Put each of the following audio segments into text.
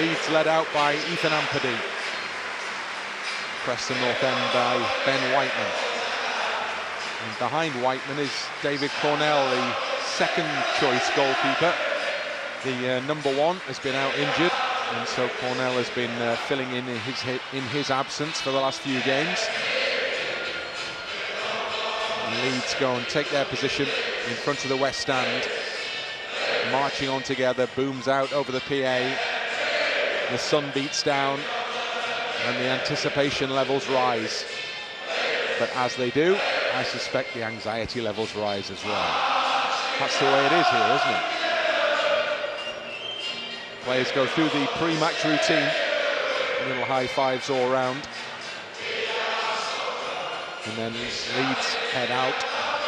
Leeds led out by Ethan Ampadu. Preston North End by Ben Whiteman. And behind Whiteman is David Cornell, the second choice goalkeeper. The number one has been out injured, and so Cornell has been filling in his absence for the last few games. And Leeds go and take their position in front of the West Stand. Marching on together, booms out over the PA. The sun beats down, and the anticipation levels rise. But as they do, I suspect the anxiety levels rise as well. That's the way it is here, isn't it? Players go through the pre-match routine, little high fives all round, and then Leeds head out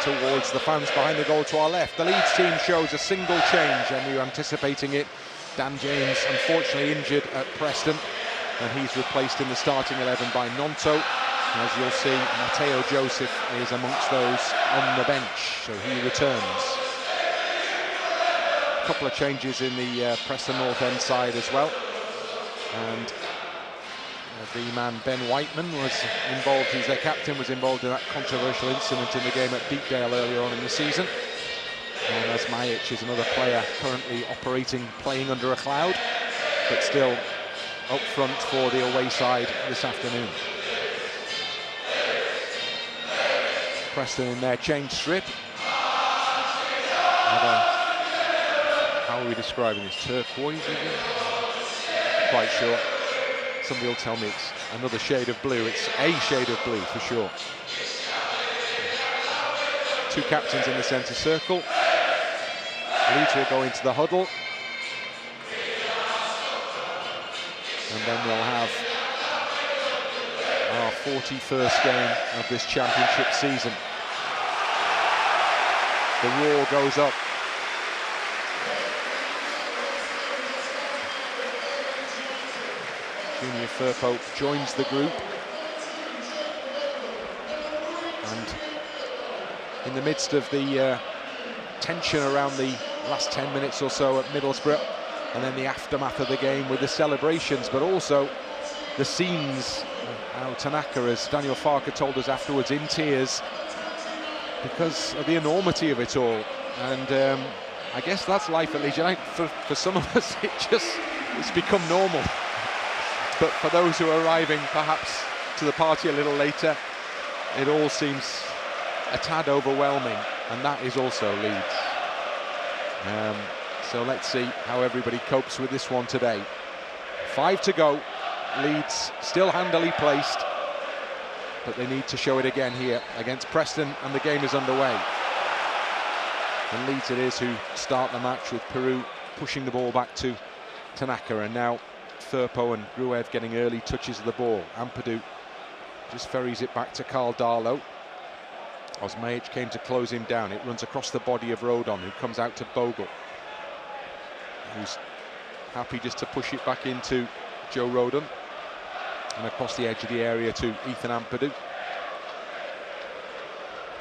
towards the fans behind the goal to our left. The Leeds team shows a single change, and we were anticipating it. Dan James, unfortunately injured at Preston, and he's replaced in the starting 11 by Gnonto. As you'll see, Matteo Joseph is amongst those on the bench, so he returns. A couple of changes in the Preston North End side as well, and the man Ben Whiteman was involved, who's their captain, was involved in that controversial incident in the game at Deepdale earlier on in the season. And as Majic is another player currently playing under a cloud, but still up front for the away side this afternoon. Preston in their change strip. How are we describing this? Turquoise, is it? Quite sure. Somebody will tell me it's another shade of blue. It's a shade of blue for sure. Two captains in the centre circle. Leeds will go into the huddle. And then we'll have our 41st game of this championship season. The roar goes up. Junior Firpo joins the group. And in the midst of the tension around the last 10 minutes or so at Middlesbrough, and then the aftermath of the game with the celebrations, but also the scenes. How Tanaka, as Daniel Farker told us afterwards, in tears because of the enormity of it all. And I guess that's life at Leeds United. For some of us, it's become normal. But for those who are arriving perhaps to the party a little later, it all seems a tad overwhelming, and that is also Leeds. So let's see how everybody copes with this one today. 5 to go. Leeds still handily placed, but they need to show it again here against Preston, and the game is underway. And Leeds it is who start the match with Piroe pushing the ball back to Tanaka, and now Firpo and Gruev getting early touches of the ball. Ampadu just ferries it back to Carl Darlow. Osmajic came to close him down. It runs across the body of Rodon, who comes out to Bogle, who's happy just to push it back into Joe Rodon, and across the edge of the area to Ethan Ampadu.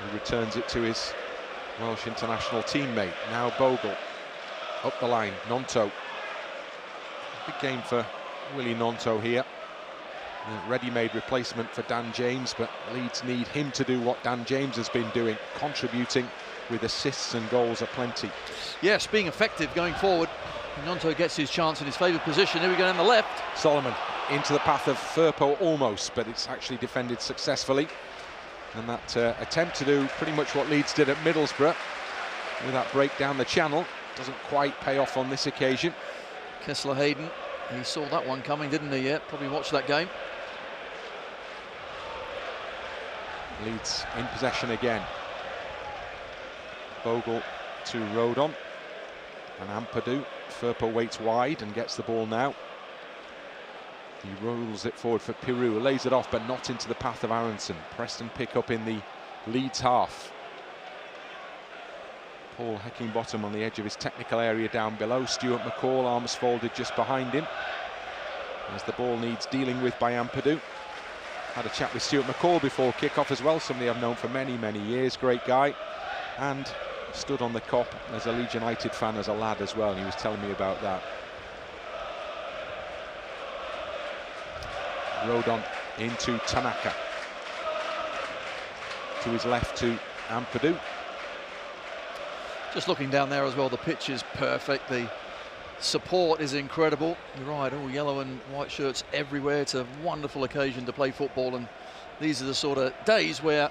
He returns it to his Welsh international teammate. Now Bogle up the line. Gnonto. Big game for Willie Gnonto here. A ready-made replacement for Dan James, but Leeds need him to do what Dan James has been doing, contributing with assists and goals aplenty. Yes, being effective going forward. Gnonto gets his chance in his favoured position. Here we go down the left. Solomon into the path of Firpo almost, but it's actually defended successfully. And that attempt to do pretty much what Leeds did at Middlesbrough with that break down the channel doesn't quite pay off on this occasion. Kesler-Hayden, he saw that one coming, didn't he? Yeah, probably watched that game. Leeds in possession again. Bogle to Rodon and Ampadu. Firpo waits wide and gets the ball now. He rolls it forward for Piroe, lays it off but not into the path of Aaronson. Preston pick up in the Leeds half. Paul Heckingbottom on the edge of his technical area down below. Stuart McCall, arms folded just behind him, as the ball needs dealing with by Ampadu. Had a chat with Stuart McCall before kick-off as well, somebody I've known for many, many years. Great guy, and stood on the Kop as a Leeds United fan as a lad as well, and he was telling me about that. Rodon into Tanaka. To his left to Ampadu. Just looking down there as well, the pitch is perfect. The support is incredible. You're right, all yellow and white shirts everywhere. It's a wonderful occasion to play football, and these are the sort of days where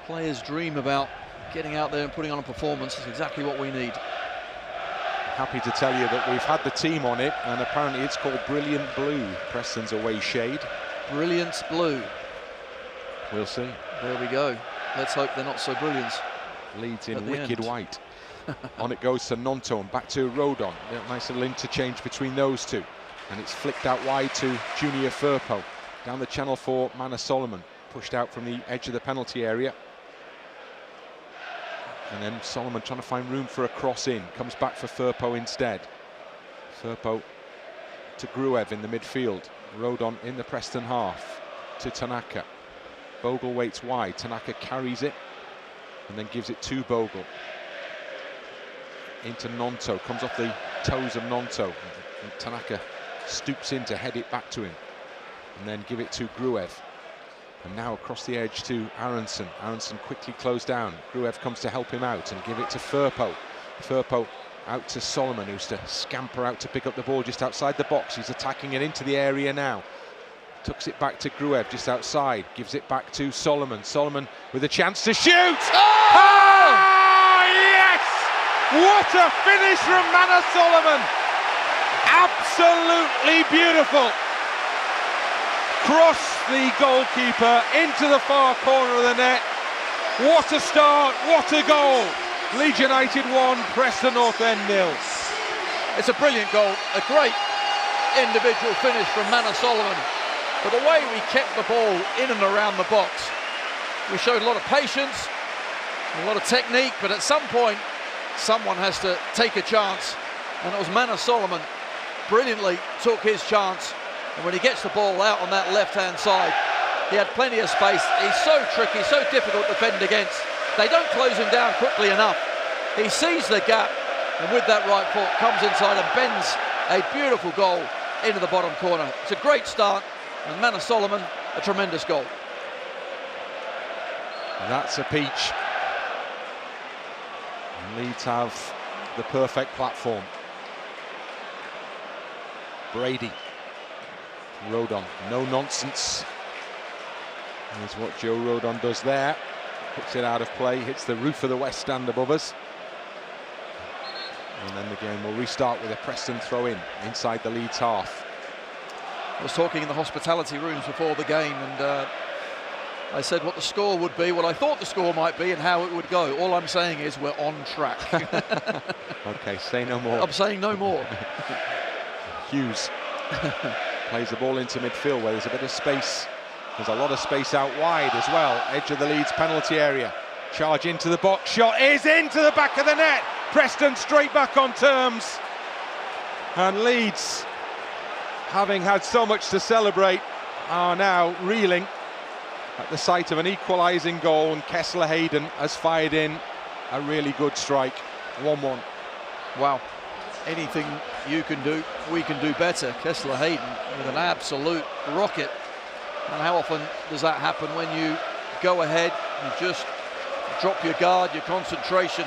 players dream about getting out there and putting on a performance. That's exactly what we need. Happy to tell you that we've had the team on it, and apparently it's called Brilliant Blue, Preston's away shade. Brilliant Blue. We'll see. There we go. Let's hope they're not so brilliant. Leeds in wicked white. On it goes to Gnonto and back to Rodon. Nice little interchange between those two. And it's flicked out wide to Junior Firpo. Down the channel for Manor Solomon. Pushed out from the edge of the penalty area. And then Solomon trying to find room for a cross in. Comes back for Firpo instead. Firpo to Gruev in the midfield. Rodon in the Preston half to Tanaka. Bogle waits wide. Tanaka carries it and then gives it to Bogle. Into Gnonto. Comes off the toes of Gnonto. And Tanaka stoops in to head it back to him. And then give it to Gruev. And now across the edge to Aaronson. Aaronson quickly closed down. Gruev comes to help him out and give it to Firpo. Firpo out to Solomon, who's to scamper out to pick up the ball just outside the box. He's attacking it into the area now. Tucks it back to Gruev just outside. Gives it back to Solomon. Solomon with a chance to shoot. Oh, yes! What a finish from Manor Solomon. Absolutely beautiful. Cross the goalkeeper into the far corner of the net. What a start, what a goal. Leeds United 1, Preston North End 0. It's a brilliant goal, a great individual finish from Manor Solomon. But the way we kept the ball in and around the box, we showed a lot of patience, a lot of technique, but at some point, someone has to take a chance. And it was Manor Solomon brilliantly took his chance. And when he gets the ball out on that left-hand side, he had plenty of space. He's so tricky, so difficult to defend against. They don't close him down quickly enough. He sees the gap, and with that right foot, comes inside and bends a beautiful goal into the bottom corner. It's a great start, and Manor Solomon, a tremendous goal. That's a peach. And Leeds have the perfect platform. Brady. Rodon, no nonsense. Here's what Joe Rodon does there. Puts it out of play, hits the roof of the West Stand above us. And then the game will restart with a Preston throw-in inside the Leeds half. I was talking in the hospitality rooms before the game, and I said what the score would be, what I thought the score might be, and how it would go. All I'm saying is we're on track. Okay, say no more. I'm saying no more. Hughes plays the ball into midfield where there's a bit of space. There's a lot of space out wide as well. Edge of the Leeds penalty area. Charge into the box. Shot is into the back of the net. Preston straight back on terms. And Leeds, having had so much to celebrate, are now reeling at the sight of an equalising goal. And Kesler-Hayden has fired in a really good strike. 1-1. Wow. Anything you can do, we can do better. Kesler-Hayden with an absolute rocket. And how often does that happen when you go ahead, you just drop your guard, your concentration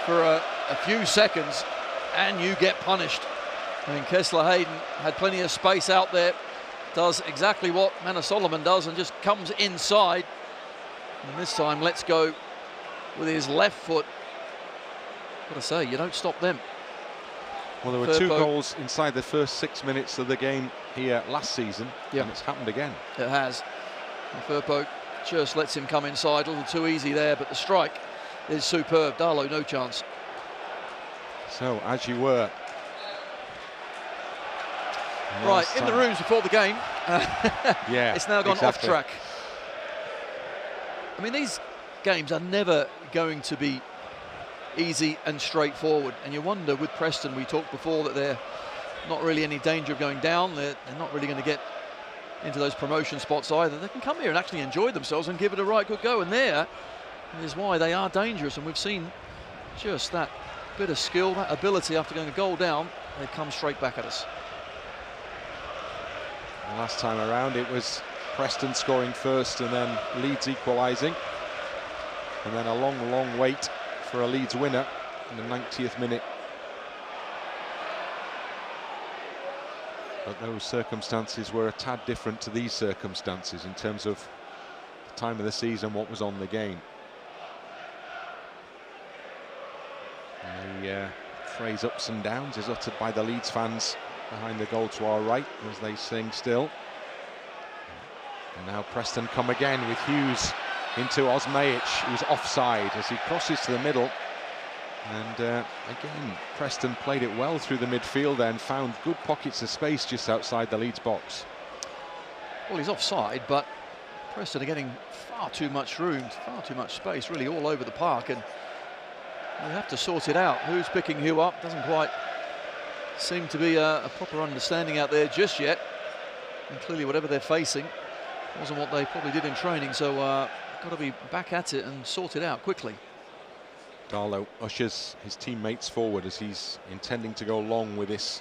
for a few seconds, and you get punished. I mean, Kesler-Hayden had plenty of space out there, does exactly what Manor Solomon does and just comes inside. And this time, let's go with his left foot. Gotta say, you don't stop them. Well, there were Firpo. 2 goals inside the first 6 minutes of the game here last season, yeah. And it's happened again. It has. And Firpo just lets him come inside, a little too easy there, but the strike is superb. Darlow, no chance. So, as you were. Right, in the rooms before the game. Yeah, it's now gone exactly. off track. I mean, these games are never going to be easy and straightforward, and you wonder with Preston, we talked before that they're not really any danger of going down, they're not really going to get into those promotion spots either. They can come here and actually enjoy themselves and give it a right good go, and there is why they are dangerous. And we've seen just that bit of skill, that ability after going a goal down, they come straight back at us. And last time around it was Preston scoring first and then Leeds equalising. And then a long, long wait for a Leeds winner in the 90th minute. But those circumstances were a tad different to these circumstances in terms of the time of the season, what was on the game. And the phrase ups and downs is uttered by the Leeds fans behind the goal to our right as they sing still. And now Preston come again with Hughes into Osmaic, who's offside as he crosses to the middle. And again, Preston played it well through the midfield and found good pockets of space just outside the Leeds box. Well, he's offside, but Preston are getting far too much room, far too much space, really all over the park, and we have to sort it out. Who's picking who up? Doesn't quite seem to be a proper understanding out there just yet. And clearly whatever they're facing wasn't what they probably did in training, so got to be back at it and sort it out quickly. Darlow ushers his teammates forward as he's intending to go long with this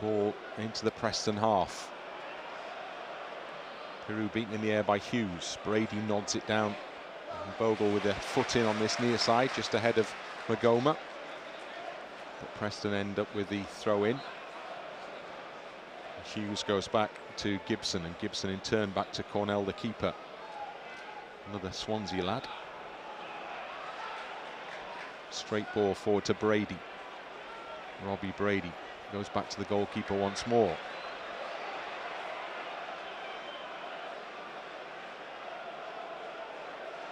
ball into the Preston half. Piroe beaten in the air by Hughes. Brady nods it down. And Bogle with a foot in on this near side, just ahead of Meghoma. But Preston end up with the throw in. Hughes goes back to Gibson, and Gibson in turn back to Cornell, the keeper. Another Swansea lad. Straight ball forward to Brady. Robbie Brady goes back to the goalkeeper once more.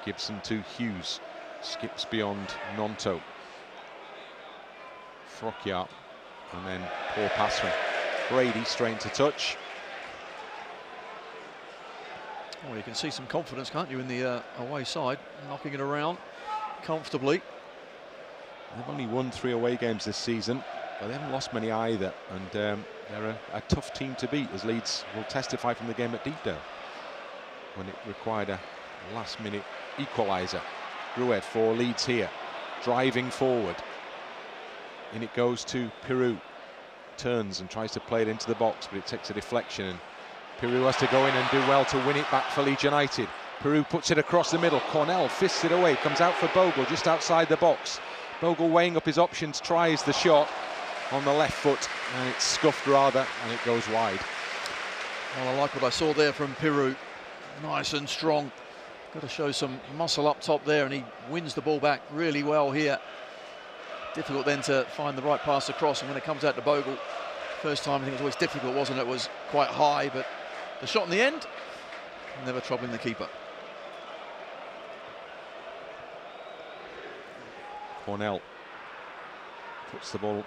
Gibson to Hughes. Skips beyond Gnonto. Frokjaer, and then poor pass from Brady straight into touch. Well, you can see some confidence, can't you, in the away side, knocking it around comfortably. They've only won 3 away games this season, but they haven't lost many either, and they're a tough team to beat, as Leeds will testify from the game at Debayo, when it required a last-minute equaliser. Gruev for Leeds here, driving forward. In it goes to Piroe. Turns and tries to play it into the box, but it takes a deflection, and Piroe has to go in and do well to win it back for Leeds United. Piroe puts it across the middle. Cornell fists it away, comes out for Bogle just outside the box. Bogle weighing up his options, tries the shot on the left foot, and it's scuffed rather, and it goes wide. Well, I like what I saw there from Piroe. Nice and strong. Got to show some muscle up top there, and he wins the ball back really well here. Difficult then to find the right pass across, and when it comes out to Bogle, first time I think it was always difficult, wasn't it? It was quite high, but the shot in the end, never troubling the keeper. Cornell puts the ball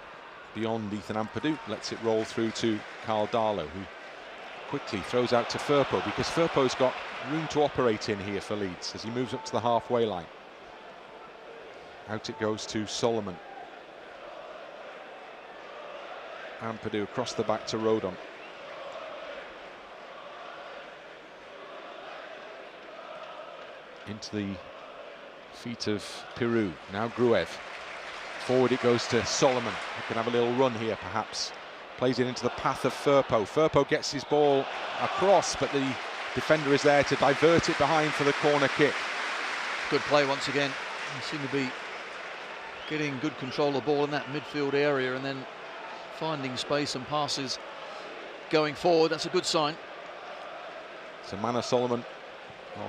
beyond Ethan Ampadu, lets it roll through to Darlow, who quickly throws out to Firpo, because Firpo's got room to operate in here for Leeds as he moves up to the halfway line. Out it goes to Solomon. Ampadu across the back to Rodon. Into the feet of Piroe. Now Gruev. Forward it goes to Solomon, who can have a little run here perhaps. Plays it into the path of Firpo. Firpo gets his ball across, but the defender is there to divert it behind for the corner kick. Good play once again. They seem to be getting good control of the ball in that midfield area and then finding space and passes going forward. That's a good sign. So Manor Solomon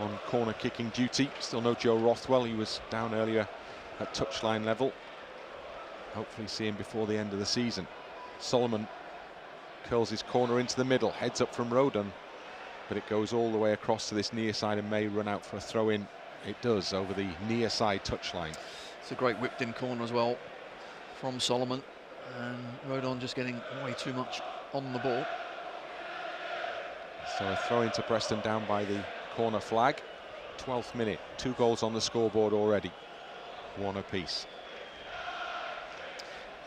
on corner kicking duty. Still no Joe Rothwell. He was down earlier at touchline level. Hopefully see him before the end of the season. Solomon curls his corner into the middle, heads up from Rodon, but it goes all the way across to this near side and may run out for a throw in. It does, over the near side touchline. It's a great whipped in corner as well from Solomon, and Rodon just getting way too much on the ball. So a throw into Preston down by the corner flag. 12th minute, 2 goals on the scoreboard already, 1 apiece.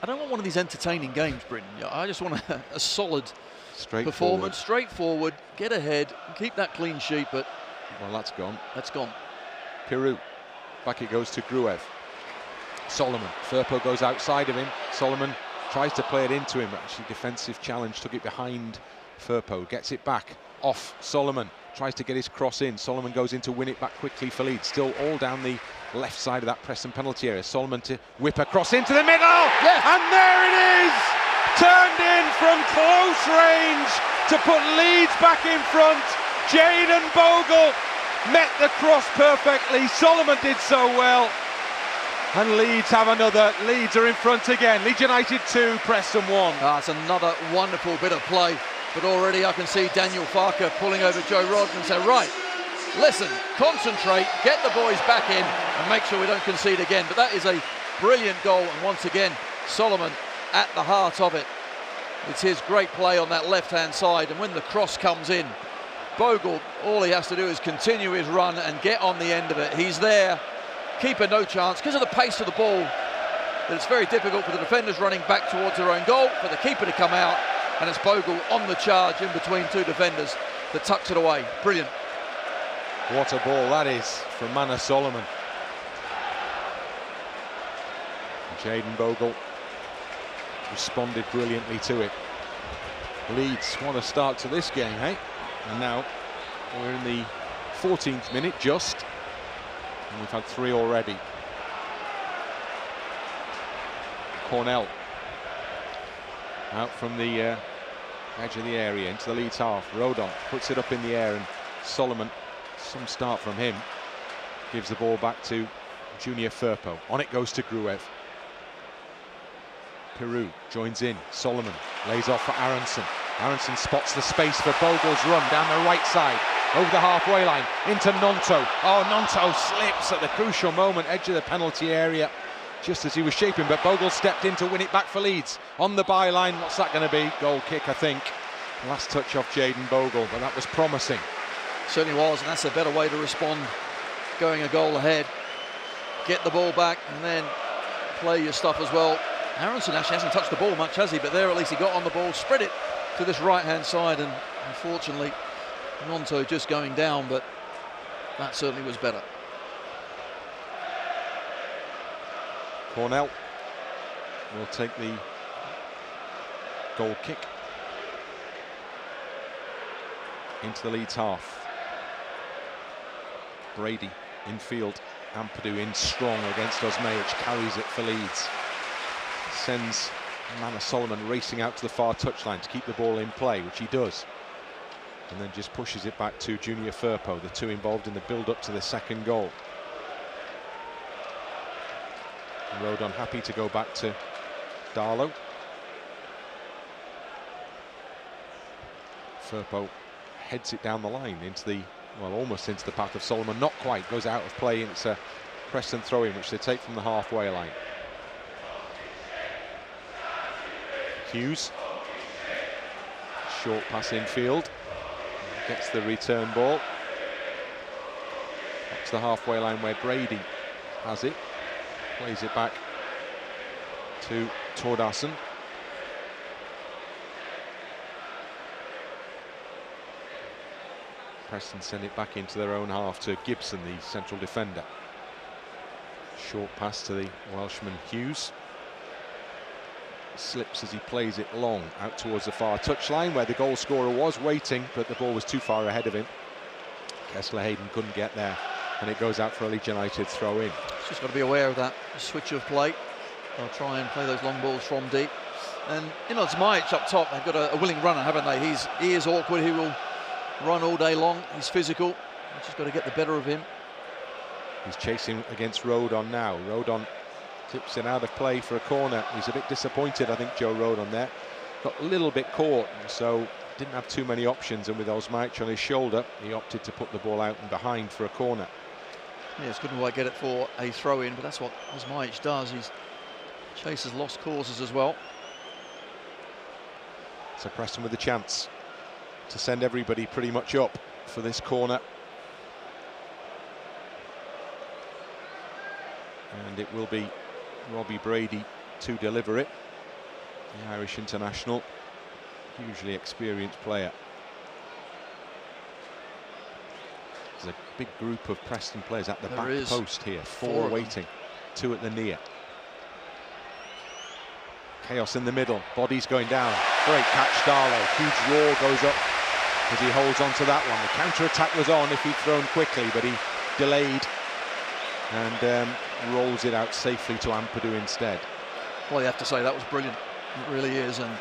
I don't want one of these entertaining games, Britton. I just want a solid performance, straightforward, get ahead, keep that clean sheet, but... Well, that's gone. That's gone. Piroe, back it goes to Gruev. Solomon, Firpo goes outside of him. Solomon tries to play it into him, but actually defensive challenge, took it behind Firpo gets it back off Solomon, tries to get his cross in. Solomon goes in to win it back quickly for Leeds, still all down the left side of that Preston penalty area. Solomon to whip across into the middle, yes. And there it is, turned in from close range to put Leeds back in front. Jaden Bogle met the cross perfectly. Solomon did so well, and Leeds have another. Leeds are in front again. Leeds United 2, Preston 1. It's another wonderful bit of play, but already I can see Daniel Farke pulling over Joe Rodon and say, right, listen, concentrate, get the boys back in and make sure we don't concede again. But that is a brilliant goal, and once again Solomon at the heart of it. It's his great play on that left-hand side, and when the cross comes in, Bogle, all he has to do is continue his run and get on the end of it. He's there, keeper no chance, because of the pace of the ball, that it's very difficult for the defenders running back towards their own goal, for the keeper to come out, and it's Bogle on the charge in between two defenders that tucks it away. Brilliant. What a ball that is from Mana Solomon. Jaden Bogle responded brilliantly to it. Leeds want a start to this game, hey? And now we're in the 14th minute just, and we've had 3 already. Cornell out from the edge of the area into the Leeds half. Rodon puts it up in the air, and Solomon, some start from him, gives the ball back to Junior Firpo. On it goes to Gruev. Piroe joins in. Solomon lays off for Aaronson. Aaronson spots the space for Bogle's run down the right side, over the halfway line, into Gnonto. Oh, Gnonto slips at the crucial moment, edge of the penalty area, just as he was shaping, but Bogle stepped in to win it back for Leeds. On the byline, what's that going to be? Goal kick, I think. Last touch off Jaden Bogle, but that was promising. Certainly was, and that's a better way to respond, going a goal ahead. Get the ball back and then play your stuff as well. Aaronson actually hasn't touched the ball much, has he? But there at least he got on the ball, spread it to this right-hand side, and unfortunately Gnonto just going down, but that certainly was better. Cornell will take the goal kick into the Leeds half. Brady in field, Ampadu in strong against Osmaic, carries it for Leeds. Sends Mana Solomon racing out to the far touchline to keep the ball in play, which he does, and then just pushes it back to Junior Firpo, the two involved in the build-up to the second goal. Rodon happy to go back to Darlow. Firpo heads it down the line into the, well, almost into the path of Solomon, not quite, goes out of play, and it's a Preston throw-in which they take from the halfway line. Hughes, short pass infield, gets the return ball up to the halfway line where Brady has it, plays it back to Tordarson. Preston send it back into their own half to Gibson, the central defender. Short pass to the Welshman Hughes. Slips as he plays it long out towards the far touchline where the goal scorer was waiting, but the ball was too far ahead of him. Kesler-Hayden couldn't get there, and it goes out for a Leeds United throw in. Just got to be aware of that switch of play. They'll try and play those long balls from deep, and you know, it's Majic up top. They've got a willing runner, haven't they? He is awkward. He will run all day long. He's physical. They've just got to get the better of him. He's chasing against Rodon now. Rodon tips it out of play for a corner. He's a bit disappointed, I think, Joe Rodon there. Got a little bit caught, so didn't have too many options, and with Osmaic on his shoulder, he opted to put the ball out and behind for a corner. Yes, couldn't quite get it for a throw-in, but that's what Osmaic does. He chases lost causes as well. So Preston with the chance to send everybody pretty much up for this corner. And it will be Robbie Brady to deliver it, the Irish international, hugely experienced player. There's a big group of Preston players at the back post here, four waiting, two at the near. Chaos in the middle, bodies going down. Great catch, Darlow. Huge roar goes up as he holds on to that one. The counter-attack was on if he'd thrown quickly, but he delayed and rolls it out safely to Ampadu instead. Well, you have to say that was brilliant. It really is. And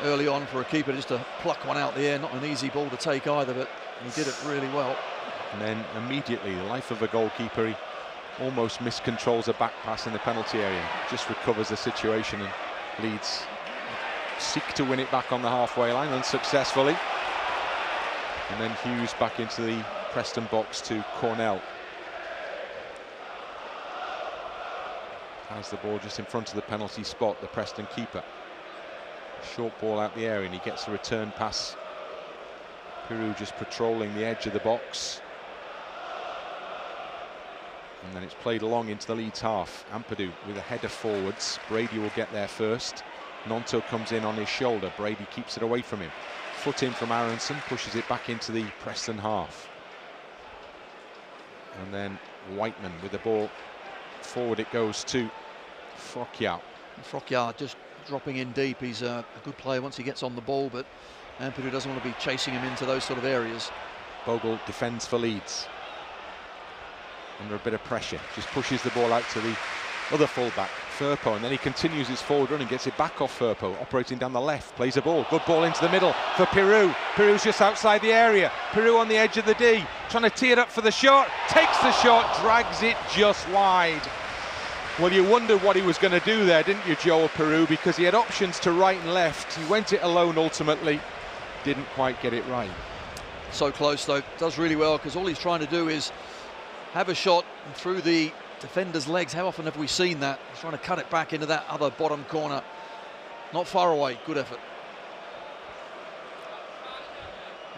early on for a keeper just to pluck one out the air, not an easy ball to take either, but he did it really well. And then immediately, the life of a goalkeeper, he almost miscontrols a back pass in the penalty area, just recovers the situation, and Leeds seek to win it back on the halfway line unsuccessfully. And then Hughes back into the Preston box to Cornell. Has the ball just in front of the penalty spot, the Preston keeper. Short ball out the area, and he gets a return pass. Piroe just patrolling the edge of the box. And then it's played along into the Leeds half. Ampadu with a header forwards. Brady will get there first. Gnonto comes in on his shoulder. Brady keeps it away from him. Foot in from Aaronson, pushes it back into the Preston half. And then Whiteman with the ball. Forward it goes to Frokjaer. Frokjaer just dropping in deep. He's a good player once he gets on the ball, but Ampadu doesn't want to be chasing him into those sort of areas. Bogle defends for Leeds. Under a bit of pressure, just pushes the ball out to the other fullback, Firpo, and then he continues his forward run and gets it back off Firpo, operating down the left, plays a ball, good ball into the middle for Piroe. Piroe's just outside the area, Piroe on the edge of the D, trying to tee it up for the shot, takes the shot, drags it just wide. Well, you wondered what he was going to do there, didn't you, Joel Piroe, because he had options to right and left. He went it alone ultimately, didn't quite get it right. So close though, does really well, because all he's trying to do is have a shot through the defender's legs. How often have we seen that? He's trying to cut it back into that other bottom corner. Not far away, good effort.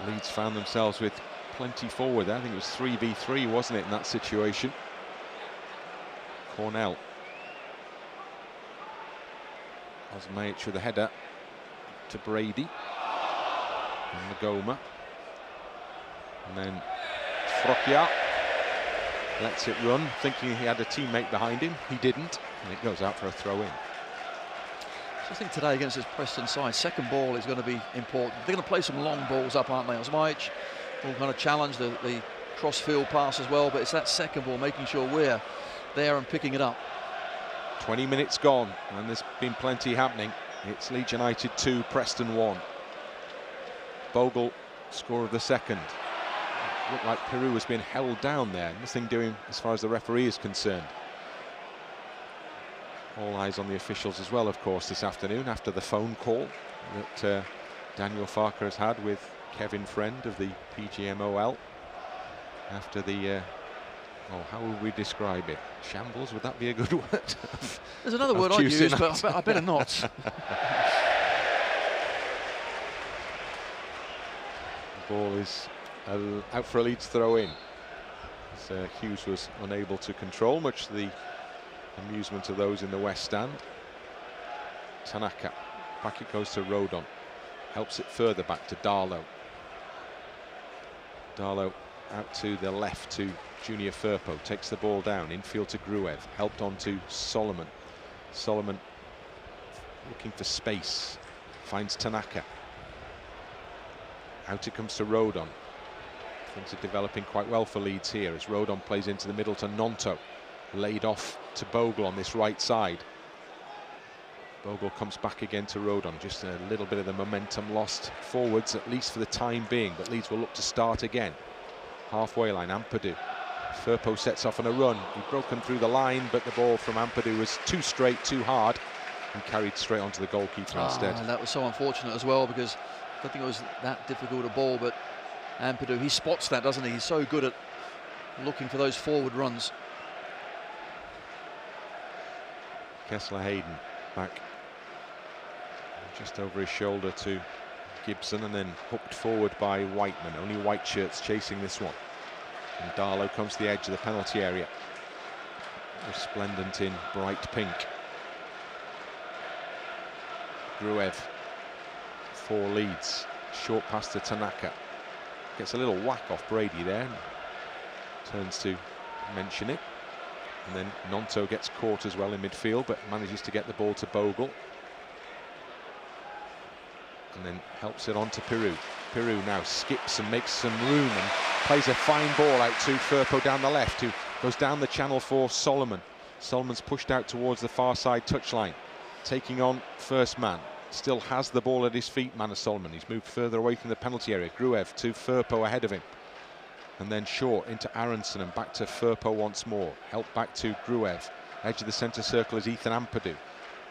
Leeds found themselves with plenty forward there. I think it was 3v3, wasn't it, in that situation? Cornell. Osmaich with a header to Brady. And Meghoma. And then Frokjaer lets it run, thinking he had a teammate behind him. He didn't, and it goes out for a throw-in. I think today against this Preston side, second ball is going to be important. They're going to play some long balls up, aren't they? Osmaich will kind of challenge the cross-field pass as well, but it's that second ball, making sure we're there and picking it up. 20 minutes gone, and there's been plenty happening. It's Leeds United 2, Preston 1. Bogle, score of the second. Looked like Piroe has been held down there. Nothing doing as far as the referee is concerned. All eyes on the officials as well, of course, this afternoon after the phone call that Daniel Farker has had with Kevin Friend of the PGMOL. After the, how would we describe it? Shambles, would that be a good word? There's another word I'd use, but I better not. The ball is out for a Leeds throw-in. Hughes was unable to control, much to the amusement of those in the West Stand. Tanaka, back it goes to Rodon, helps it further back to Darlow. Darlow out to the left to Junior Firpo, takes the ball down, infield to Gruev, helped on to Solomon. Solomon looking for space, finds Tanaka. Out it comes to Rodon. Things are developing quite well for Leeds here as Rodon plays into the middle to Gnonto. Laid off to Bogle on this right side. Bogle comes back again to Rodon. Just a little bit of the momentum lost forwards, at least for the time being, but Leeds will look to start again. Halfway line, Ampadu. Firpo sets off on a run. He'd broken through the line, but the ball from Ampadu was too straight, too hard, and carried straight onto the goalkeeper instead. And that was so unfortunate as well, because I don't think it was that difficult a ball, but Ampadu, he spots that, doesn't he? He's so good at looking for those forward runs. Kesler-Hayden back just over his shoulder to Gibson, and then hooked forward by Whiteman. Only white shirts chasing this one. And Darlow comes to the edge of the penalty area, resplendent in bright pink. Gruev for Leeds. Short pass to Tanaka. Gets a little whack off Brady there. Turns to mention it. And then Gnonto gets caught as well in midfield, but manages to get the ball to Bogle. and then helps it on to Piroe. Piroe now skips and makes some room and plays a fine ball out to Firpo down the left, who goes down the channel for Solomon. Solomon's pushed out towards the far side touchline, taking on first man. Still has the ball at his feet, Manor Solomon. He's moved further away from the penalty area. Gruev to Firpo ahead of him. And then short into Aaronson and back to Firpo once more. Help back to Gruev. Edge of the centre circle is Ethan Ampadu.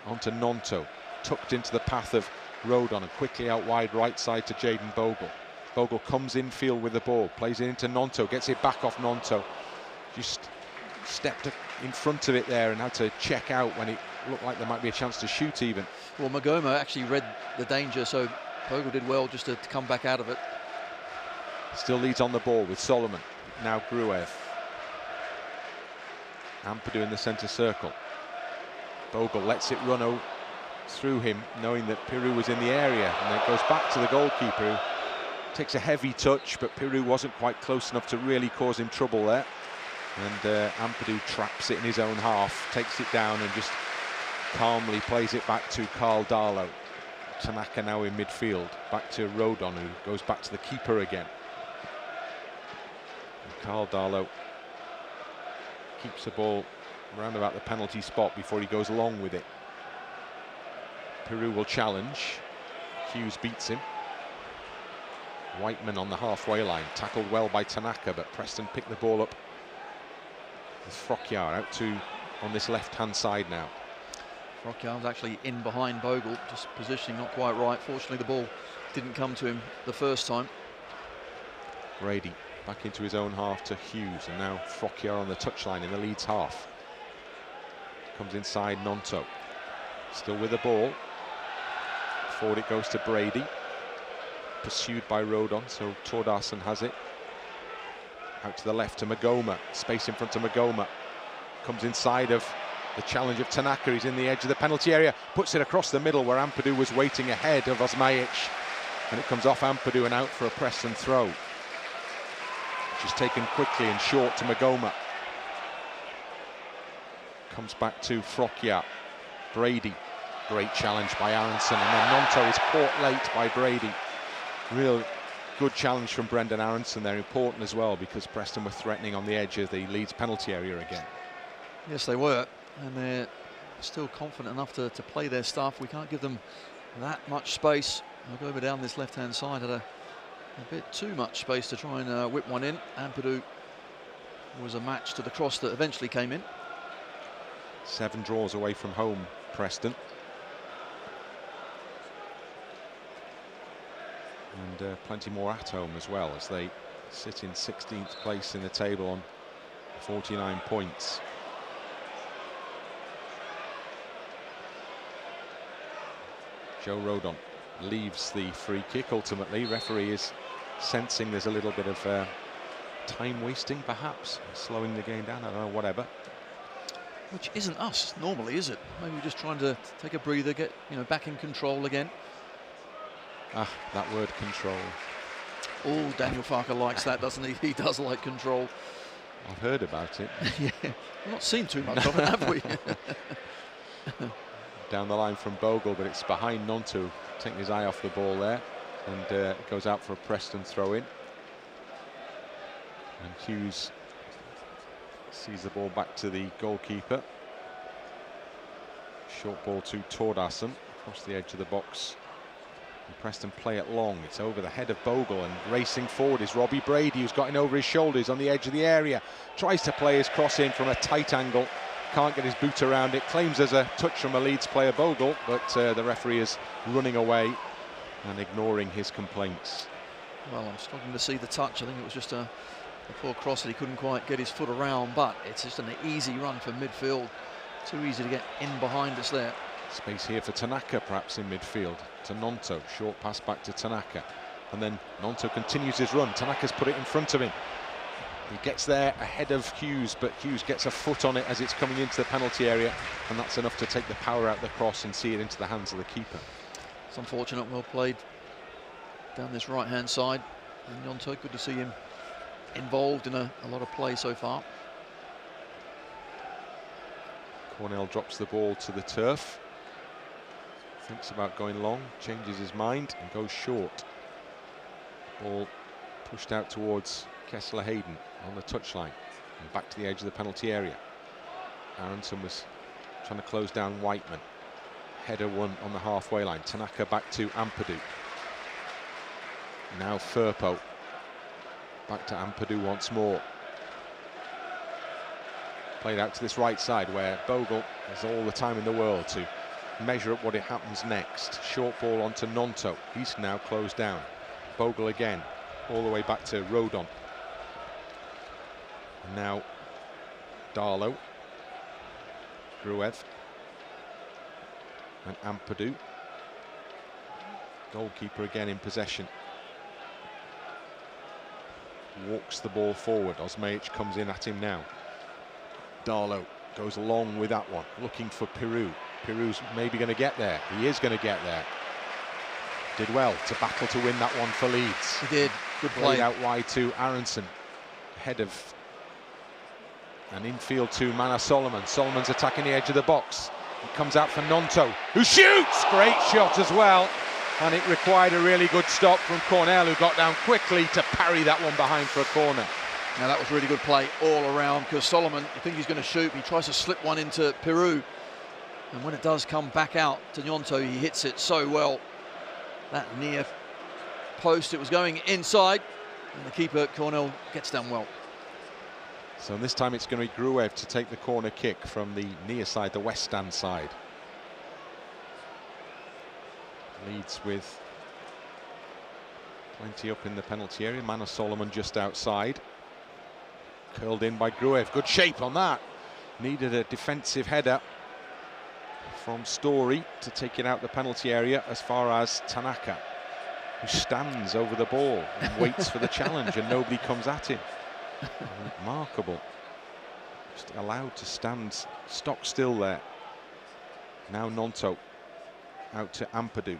On to Gnonto. Tucked into the path of Rodon and quickly out wide right side to Jaden Bogle. Bogle comes infield with the ball. Plays it into Gnonto. Gets it back off Gnonto. Just stepped in front of it there and had to check out when it looked like there might be a chance to shoot even. Well, Meghoma actually read the danger, so Bogle did well just to come back out of it. Still leads on the ball with Solomon. Now Gruev. Ampadu in the centre circle. Bogle lets it run through him, knowing that Piroe was in the area, and then goes back to the goalkeeper, who takes a heavy touch, but Piroe wasn't quite close enough to really cause him trouble there. And Ampadu traps it in his own half, takes it down and just calmly plays it back to Darlow. Tanaka now in midfield, back to Rodon, who goes back to the keeper again. And Darlow keeps the ball around about the penalty spot before he goes along with it. Piroe will challenge. Hughes beats him. Whiteman on the halfway line, tackled well by Tanaka, but Preston picked the ball up with Frokjaer out to on this left-hand side now. Frokjaer was actually in behind Bogle, just positioning not quite right. Fortunately, the ball didn't come to him the first time. Brady back into his own half to Hughes, and now Frokjaer on the touchline in the Leeds half. Comes inside Gnonto, still with the ball. Forward it goes to Brady, pursued by Rodon, so Tordarson has it. Out to the left to Meghoma, space in front of Meghoma. Comes inside of the challenge of Tanaka, he's in the edge of the penalty area, puts it across the middle where Ampadu was waiting ahead of Osmajic, and it comes off Ampadu and out for a Preston throw. Which is taken quickly and short to Meghoma. Comes back to Frokjaer. Brady, great challenge by Aaronson, and then Gnonto is caught late by Brady. Real good challenge from Brendan Aaronson there, important as well, because Preston were threatening on the edge of the Leeds penalty area again. Yes, they were, and they're still confident enough to play their stuff. We can't give them that much space. I'll go over down this left-hand side, had a bit too much space to try and whip one in. Ampadu was a match to the cross that eventually came in. 7 draws away from home, Preston. And plenty more at home as well, as they sit in 16th place in the table on 49 points. Joe Rodon leaves the free kick ultimately. Referee is sensing there's a little bit of time wasting, perhaps, slowing the game down, I don't know, whatever. Which isn't us normally, is it? Maybe we're just trying to take a breather, get back in control again. Ah, that word, control. Oh, Daniel Farker likes that, doesn't he? He does like control. I've heard about it. Yeah, we've not seen too much of it, have we? Down the line from Bogle, but it's behind Gnonto, taking his eye off the ball there, and it goes out for a Preston throw-in. And Hughes sees the ball back to the goalkeeper. Short ball to Tordarson across the edge of the box. And Preston play it long. It's over the head of Bogle, and racing forward is Robbie Brady, who's got in over his shoulders on the edge of the area. Tries to play his cross in from a tight angle. Can't get his boot around it. Claims there's a touch from a Leeds player, Bogle, but the referee is running away and ignoring his complaints. Well, I'm struggling to see the touch. I think it was just a poor cross that he couldn't quite get his foot around, but it's just an easy run for midfield. Too easy to get in behind us there. Space here for Tanaka, perhaps in midfield. To Gnonto, short pass back to Tanaka. And then Gnonto continues his run. Tanaka's put it in front of him. He gets there ahead of Hughes, but Hughes gets a foot on it as it's coming into the penalty area, and that's enough to take the power out of the cross and see it into the hands of the keeper. It's unfortunate, well played down this right-hand side. And Gnonto, good to see him involved in a lot of play so far. Cornell drops the ball to the turf. Thinks about going long, changes his mind and goes short. Ball pushed out towards Kesler-Hayden on the touchline and back to the edge of the penalty area. Aaronson was trying to close down Whiteman. Header won on the halfway line. Tanaka back to Ampadu. Now Firpo. Back to Ampadu once more. Played out to this right side where Bogle has all the time in the world to measure up what it happens next. Short ball onto Gnonto. He's now closed down. Bogle again, all the way back to Rodon. And now Darlow, Gruev and Ampadu. Goalkeeper again in possession. Walks the ball forward. Osmaic comes in at him now. Darlow goes along with that one, looking for Piroe. Piroe's maybe going to get there. He is going to get there. Did well to battle to win that one for Leeds. He did. Good play. Played out wide to Aaronson. Ahead of and infield to Mana Solomon. Solomon's attacking the edge of the box. He comes out for Gnonto, who shoots! Great shot as well. And it required a really good stop from Cornell, who got down quickly to parry that one behind for a corner. Now that was really good play all around, because Solomon, I think he's going to shoot. He tries to slip one into Piroe. And when it does come back out to Gnonto, he hits it so well. That near post, it was going inside. And the keeper, Cornell, gets down well. So this time it's going to be Gruev to take the corner kick from the near side, the west stand side. Leeds with plenty up in the penalty area. Mana Solomon just outside. Curled in by Gruev. Good shape on that. Needed a defensive header from Storey to take it out the penalty area as far as Tanaka, who stands over the ball and waits for the challenge, and nobody comes at him. Remarkable. Just allowed to stand stock still there. Now Gnonto out to Ampadu.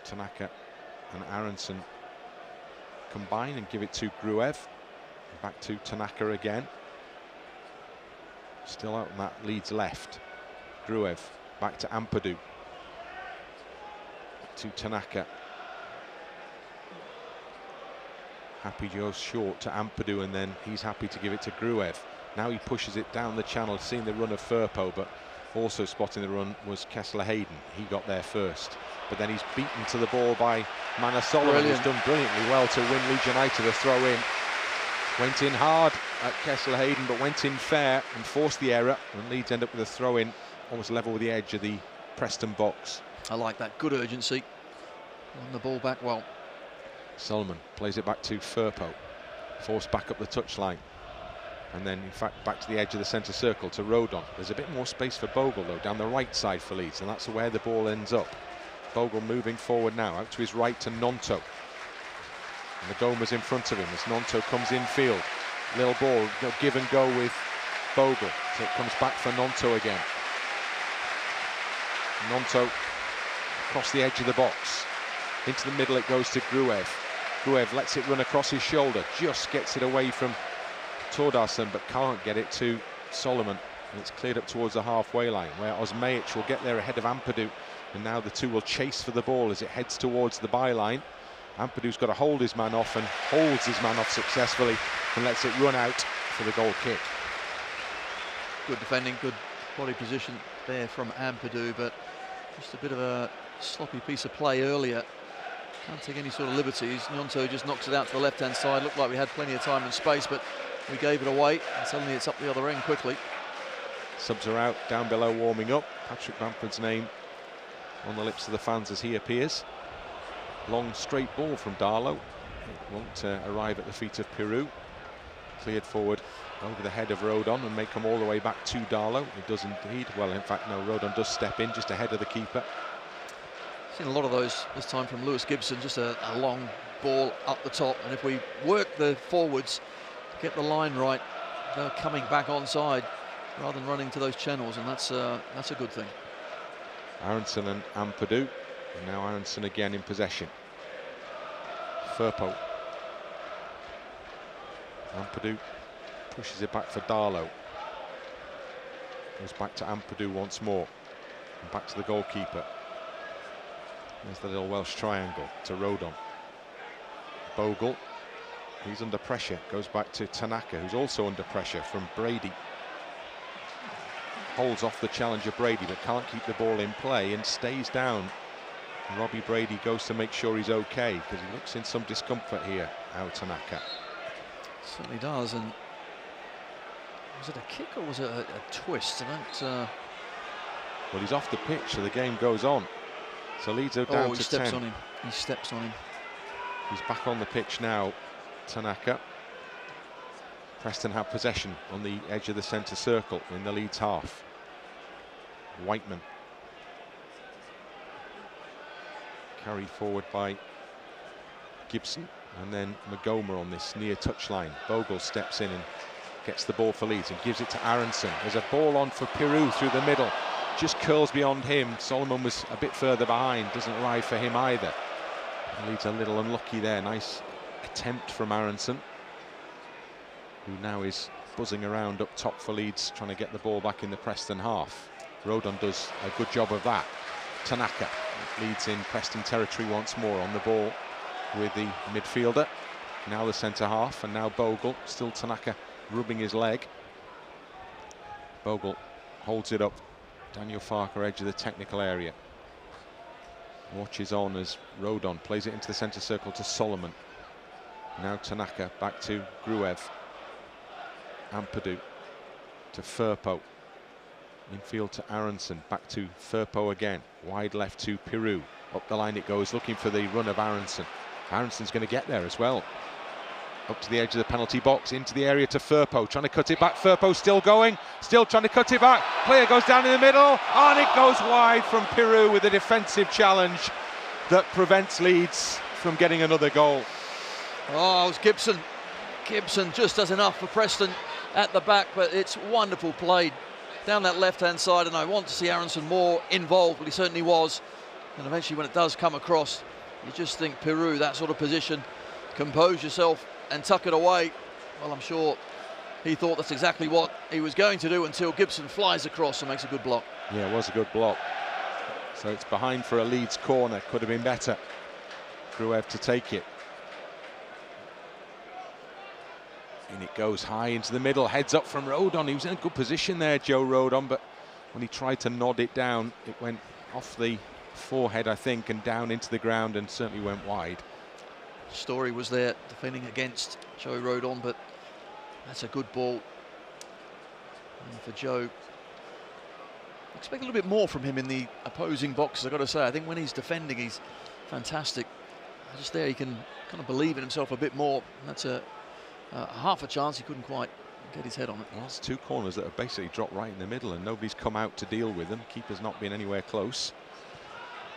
Tanaka and Aaronson combine and give it to Gruev. Back to Tanaka again. Still out on that Leeds left. Gruev back to Ampadu. To Tanaka. Happy goes short to Ampadu, and then he's happy to give it to Gruev. Now he pushes it down the channel, seeing the run of Firpo, but also spotting the run was Kesler-Hayden. He got there first, but then he's beaten to the ball by Mana Solomon, who's done brilliantly well to win Leeds United a throw in. Went in hard at Kesler-Hayden, but went in fair and forced the error, and Leeds end up with a throw in almost level with the edge of the Preston box. I like that. Good urgency. Won the ball back well. Solomon plays it back to Firpo, forced back up the touchline, and then in fact back to the edge of the centre circle to Rodon. There's a bit more space for Bogle though down the right side for Leeds, and that's where the ball ends up. Bogle moving forward now out to his right to Gnonto. And Meghoma's in front of him as Gnonto comes infield. Little ball, give and go with Bogle, so it comes back for Gnonto again. Gnonto across the edge of the box. Into the middle it goes to Gruev. Gruev lets it run across his shoulder, just gets it away from Tordarson, but can't get it to Solomon. And it's cleared up towards the halfway line, where Osmaic will get there ahead of Ampadu. And now the two will chase for the ball as it heads towards the byline. Ampadu's got to hold his man off, and holds his man off successfully, and lets it run out for the goal kick. Good defending, good body position there from Ampadu, but just a bit of a sloppy piece of play earlier. Can't take any sort of liberties. Gnonto just knocks it out to the left-hand side. Looked like we had plenty of time and space, but we gave it away, and suddenly it's up the other end quickly. Subs are out, down below warming up. Patrick Bamford's name on the lips of the fans as he appears. Long straight ball from Darlow. It won't arrive at the feet of Piroe. Cleared forward over the head of Rodon and may come all the way back to Darlow. It does indeed. Well, in fact, no, Rodon does step in just ahead of the keeper. Seen a lot of those this time from Lewis Gibson, just a long ball up the top, and if we work the forwards, get the line right, they're coming back onside rather than running to those channels, and that's a good thing. Aaronson and Ampadu, and now Aaronson again in possession. Firpo. Ampadu pushes it back for Darlow. Goes back to Ampadu once more. And back to the goalkeeper. There's the little Welsh triangle to Rodon. Bogle, he's under pressure, goes back to Tanaka, who's also under pressure from Brady. Holds off the challenger Brady, but can't keep the ball in play and stays down. And Robbie Brady goes to make sure he's okay, because he looks in some discomfort here, Tanaka. Certainly does. And was it a kick or was it a twist? Well, he's off the pitch, so the game goes on. So Leeds are down to 10. On him. He steps on him. He's back on the pitch now, Tanaka. Preston have possession on the edge of the centre circle in the Leeds half. Whiteman. Carried forward by Gibson, and then Meghoma on this near touchline. Bogle steps in and gets the ball for Leeds and gives it to Aaronson. There's a ball on for Piroe through the middle. Just curls beyond him. Solomon was a bit further behind. Doesn't arrive for him either. Leeds a little unlucky there. Nice attempt from Aaronson, who now is buzzing around up top for Leeds, trying to get the ball back in the Preston half. Rodon does a good job of that. Tanaka leads in Preston territory once more on the ball with the midfielder. Now the centre half, and now Bogle. Still Tanaka rubbing his leg. Bogle holds it up. Daniel Farker, edge of the technical area. Watches on as Rodon plays it into the centre circle to Solomon. Now Tanaka back to Gruev. Ampadu to Firpo. Infield to Aaronson. Back to Firpo again. Wide left to Piroe. Up the line it goes, looking for the run of Aaronson. Aaronson's going to get there as well. Up to the edge of the penalty box, into the area to Firpo, trying to cut it back. Firpo still going, still trying to cut it back. Player goes down in the middle, and it goes wide from Piroe with a defensive challenge that prevents Leeds from getting another goal. Oh, it was Gibson. Gibson just does enough for Preston at the back, but it's wonderful play down that left-hand side, and I want to see Aaronson more involved, but he certainly was. And eventually when it does come across, you just think Piroe, that sort of position, compose yourself and tuck it away. Well, I'm sure he thought that's exactly what he was going to do until Gibson flies across and makes a good block. Yeah, it was a good block. So it's behind for a Leeds corner. Could have been better. Gruev to take it. And it goes high into the middle, heads up from Rodon. He was in a good position there, Joe Rodon, but when he tried to nod it down, it went off the forehead, I think, and down into the ground, and certainly went wide. Storey was there defending against Joe Rodon, but that's a good ball. And for Joe, I expect a little bit more from him in the opposing box, I've got to say. I think when he's defending, he's fantastic. Just there, he can kind of believe in himself a bit more. That's a half a chance. He couldn't quite get his head on it. Well, that's two corners that have basically dropped right in the middle, and nobody's come out to deal with them. Keeper's not been anywhere close.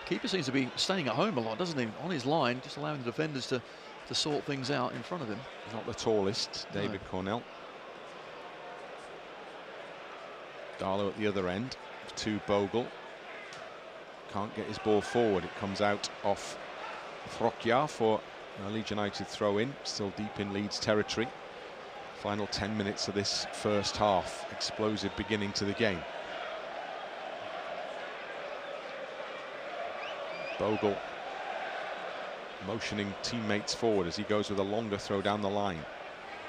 Keeper seems to be staying at home a lot, doesn't he? On his line, just allowing the defenders to sort things out in front of him. Not the tallest, David Cornell. Darlow at the other end to Bogle. Can't get his ball forward. It comes out off Frokjaer for a Leeds United throw in. Still deep in Leeds territory. Final 10 minutes of this first half. Explosive beginning to the game. Bogle motioning teammates forward as he goes with a longer throw down the line.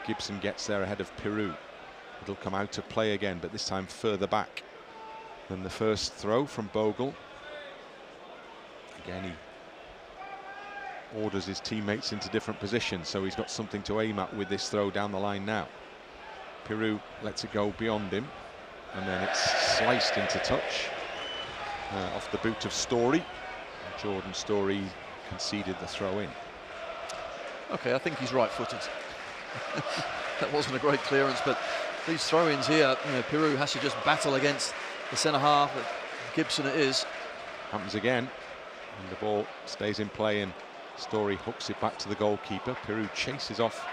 Gibson gets there ahead of Piroe. It'll come out to play again, but this time further back than the first throw from Bogle. Again, he orders his teammates into different positions, so he's got something to aim at with this throw down the line now. Piroe lets it go beyond him, and then it's sliced into touch off the boot of Storey. Jordan Storey conceded the throw in. Okay, I think he's right-footed. That wasn't a great clearance, but these throw-ins here, Piroe has to just battle against the centre half. Gibson it is. Happens again, and the ball stays in play, and Storey hooks it back to the goalkeeper. Piroe chases off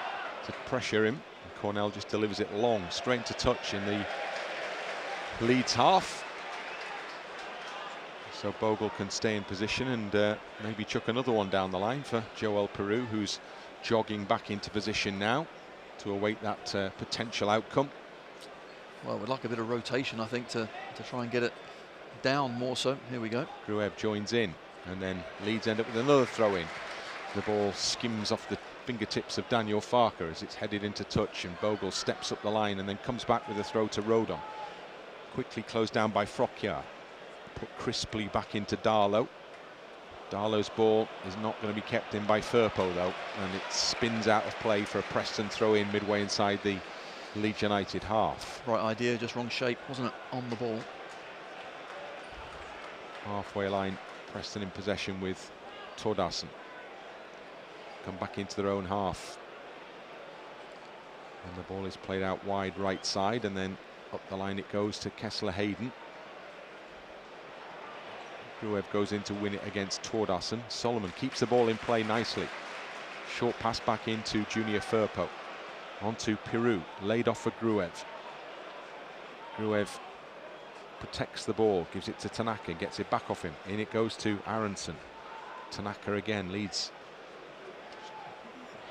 to pressure him, and Cornell just delivers it long, straight to touch in the Leeds half. So Bogle can stay in position and maybe chuck another one down the line for Joel Piroe, who's jogging back into position now to await that potential outcome. Well, we'd like a bit of rotation, I think, to try and get down more so. Here we go. Gruev joins in, and then Leeds end up with another throw-in. The ball skims off the fingertips of Daniel Farke as it's headed into touch, and Bogle steps up the line and then comes back with a throw to Rodon. Quickly closed down by Frokjaer. Put crisply back into Darlow. Darlow's ball is not going to be kept in by Firpo though, and it spins out of play for a Preston throw-in midway inside the Leeds United half. Right idea, just wrong shape, wasn't it, on the ball? Halfway line, Preston in possession with Tordarsen. Come back into their own half. And the ball is played out wide right side, and then up the line it goes to Kesler-Hayden. Gruev goes in to win it against Tordarsen. Solomon keeps the ball in play nicely. Short pass back into Junior Firpo. Onto Piroe, laid off for Gruev. Gruev protects the ball, gives it to Tanaka, gets it back off him. In it goes to Aaronson. Tanaka again, Leeds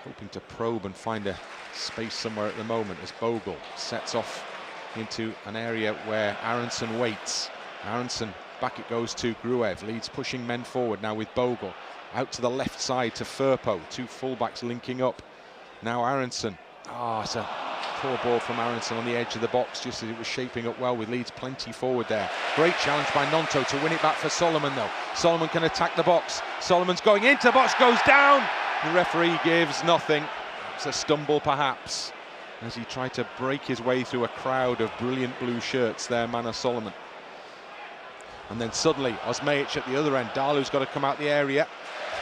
hoping to probe and find a space somewhere at the moment as Bogle sets off into an area where Aaronson waits. Aaronson, back it goes to Gruev. Leeds pushing men forward now with Bogle. Out to the left side to Firpo. Two fullbacks linking up. Now Aaronson. It's a poor ball from Aaronson on the edge of the box, just as it was shaping up well with Leeds plenty forward there. Great challenge by Gnonto to win it back for Solomon though. Solomon can attack the box. Solomon's going into the box, goes down. The referee gives nothing. It's a stumble perhaps, as he tried to break his way through a crowd of brilliant blue shirts there, Mana Solomon. And then suddenly Osmaic at the other end. Darlow's got to come out the area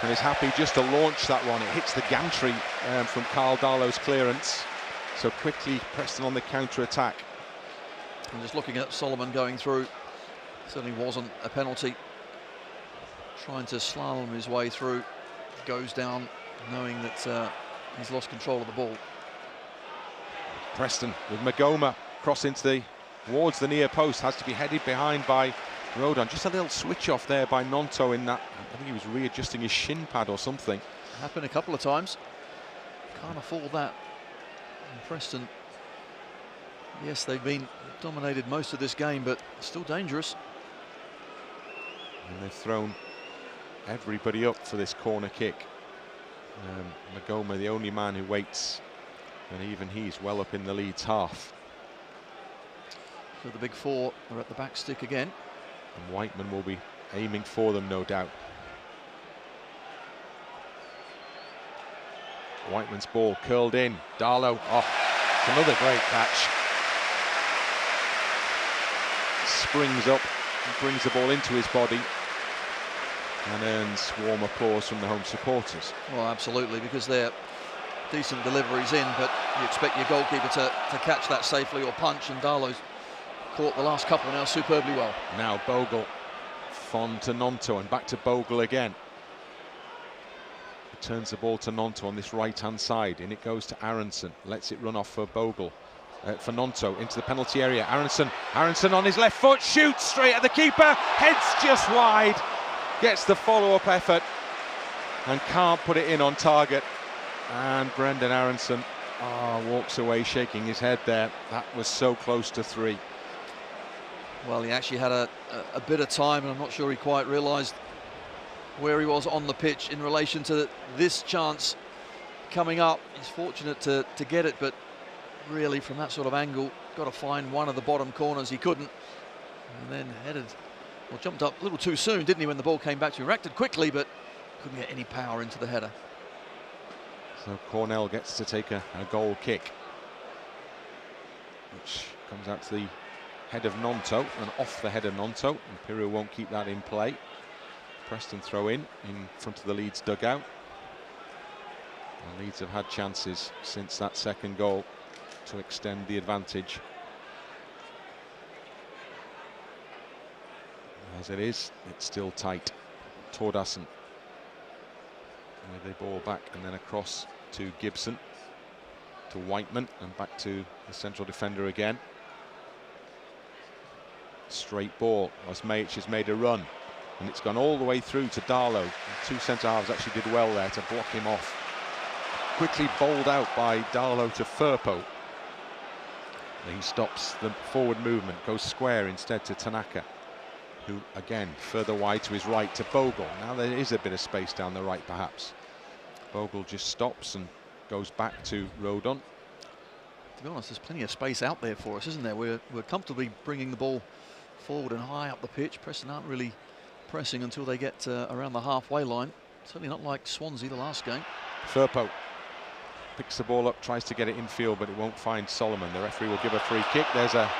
and is happy just to launch that one. It hits the gantry from Carl Darlow's clearance. So quickly Preston on the counter-attack. And just looking at Solomon going through, certainly wasn't a penalty. Trying to slalom his way through, goes down knowing that he's lost control of the ball. Preston with Meghoma cross towards the near post, has to be headed behind by Rodon. Just a little switch off there by Gnonto in that. I think he was readjusting his shin pad or something. Happened a couple of times. Can't afford that. And Preston, yes, they've been dominated most of this game, but still dangerous. And they've thrown everybody up for this corner kick. Meghoma, the only man who waits, and even he's well up in the Leeds half. So the big four are at the back stick again. And Whiteman will be aiming for them, no doubt. Whiteman's ball curled in. Darlow, another great catch. Springs up and brings the ball into his body and earns warm applause from the home supporters. Well, absolutely, because they're decent deliveries in, but you expect your goalkeeper to catch that safely or punch, and Darlow's caught the last couple now superbly well. Now Bogle, fond to Gnonto, and back to Bogle again. He turns the ball to Gnonto on this right-hand side, and it goes to Aaronson. Lets it run off for Bogle. For Gnonto into the penalty area. Aaronson on his left foot, shoots straight at the keeper, heads just wide, gets the follow-up effort and can't put it in on target. And Brendan Aaronson walks away shaking his head there. That was so close to 3. Well, he actually had a bit of time, and I'm not sure he quite realised where he was on the pitch in relation to this chance coming up. He's fortunate to get it, but really from that sort of angle, got to find one of the bottom corners. He couldn't, and then jumped up a little too soon, didn't he, when the ball came back to him. Reacted quickly, but couldn't get any power into the header. So Cornell gets to take a goal kick, which comes out to the head of Gnonto and off the head of Gnonto, and Piroe won't keep that in play. Preston throw in front of the Leeds dugout. And Leeds have had chances since that second goal to extend the advantage. As it is, it's still tight. Tordarsen with the ball back and then across to Gibson, to Whiteman, and back to the central defender again. Straight ball. Osmaic has made a run, and it's gone all the way through to Darlow. The two centre-halves actually did well there to block him off. Quickly bowled out by Darlow to Firpo. He stops the forward movement, goes square instead to Tanaka. who again further wide to his right to Bogle. Now there is a bit of space down the right perhaps. Bogle just stops and goes back to Rodon. To be honest, there's plenty of space out there for us, isn't there? We're comfortably bringing the ball forward and high up the pitch. Preston aren't really pressing until they get around the halfway line. Certainly not like Swansea the last game. Firpo picks the ball up, tries to get it infield, but it won't find Solomon. The referee will give a free kick. There's a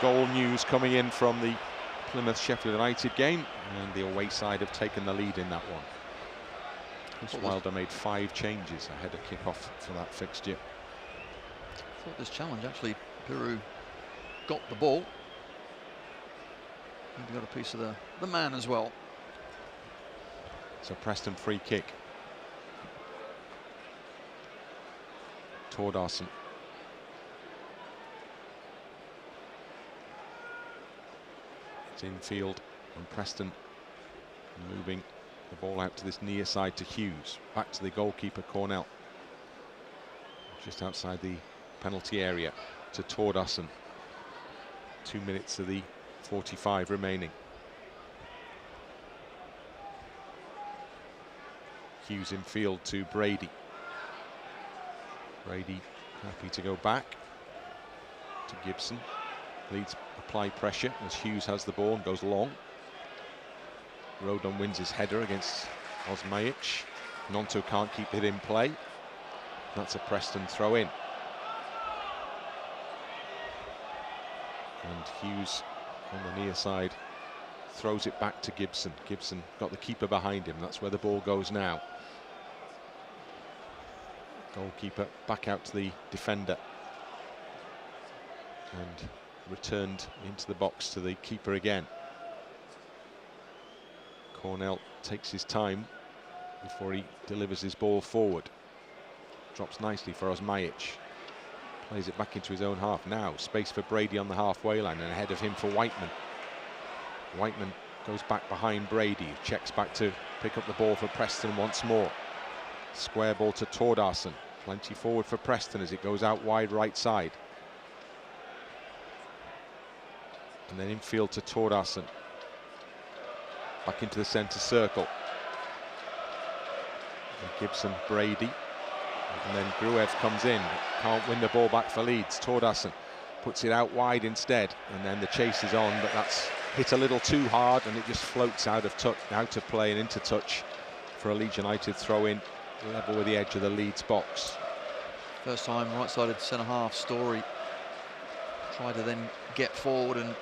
goal news coming in from the Plymouth-Sheffield United game, and the away side have taken the lead in that one. Chris Wilder made 5 changes ahead of kick-off for that fixture. I thought this challenge, actually, Piroe got the ball. Maybe got a piece of the man as well. So Preston free kick. Tordarson. It's infield, and Preston moving the ball out to this near side to Hughes. Back to the goalkeeper, Cornell. Just outside the penalty area to Tordarson. 2 minutes of the 45 remaining. Hughes in field to Brady. Brady happy to go back to Gibson. Leeds apply pressure as Hughes has the ball and goes long. Rodon wins his header against Osmajic. Gnonto can't keep it in play. That's a Preston throw in. And Hughes on the near side throws it back to Gibson. Gibson got the keeper behind him. That's where the ball goes now. Goalkeeper back out to the defender. And returned into the box to the keeper again. Cornell takes his time before he delivers his ball forward. Drops nicely for Osmajic. Plays it back into his own half. Now space for Brady on the halfway line, and ahead of him for Whiteman. Whiteman goes back behind Brady, checks back to pick up the ball for Preston once more. Square ball to Tordarson. Plenty forward for Preston as it goes out wide right side. And then infield to Tordarson. Back into the centre circle. And Gibson, Brady. And then Gruev comes in. Can't win the ball back for Leeds. Tordarson puts it out wide instead. And then the chase is on, but that's hit a little too hard and it just floats out of play and into touch for a Leeds United throw-in, level with the edge of the Leeds box. First time right-sided centre-half, Storey tried to then get forward and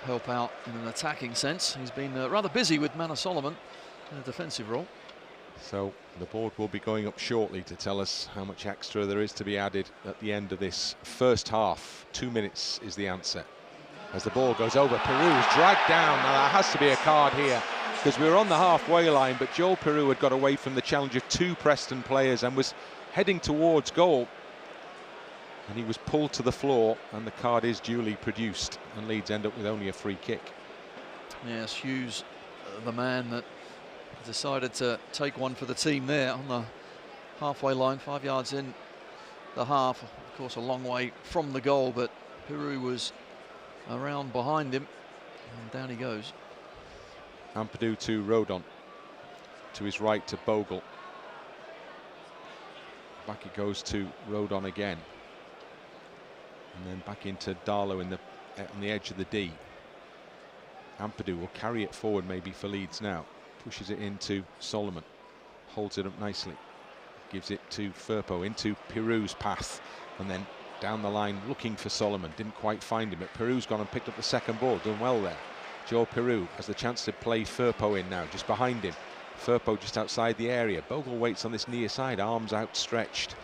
help out in an attacking sense. He's been rather busy with Manor Solomon in a defensive role. So the board will be going up shortly to tell us how much extra there is to be added at the end of this first half. 2 minutes is the answer. As the ball goes over, Piroe is dragged down. Now that has to be a card here, because we were on the halfway line, but Joel Piroe had got away from the challenge of 2 Preston players and was heading towards goal. And he was pulled to the floor, and the card is duly produced, and Leeds end up with only a free kick. Yes, Hughes, the man that decided to take one for the team there on the halfway line, 5 yards in the half. Of course, a long way from the goal, but Piroe was around behind him, and down he goes. Ampadu to Rodon, to his right to Bogle. Back it goes to Rodon again. And then back into Darlow on the edge of the D. Ampadu will carry it forward maybe for Leeds now. Pushes it into Solomon. Holds it up nicely. Gives it to Firpo into Piroe's path. And then down the line looking for Solomon. Didn't quite find him, but Piroe's gone and picked up the second ball. Done well there. Joel Piroe has the chance to play Firpo in now, just behind him. Firpo just outside the area. Bogle waits on this near side, arms outstretched,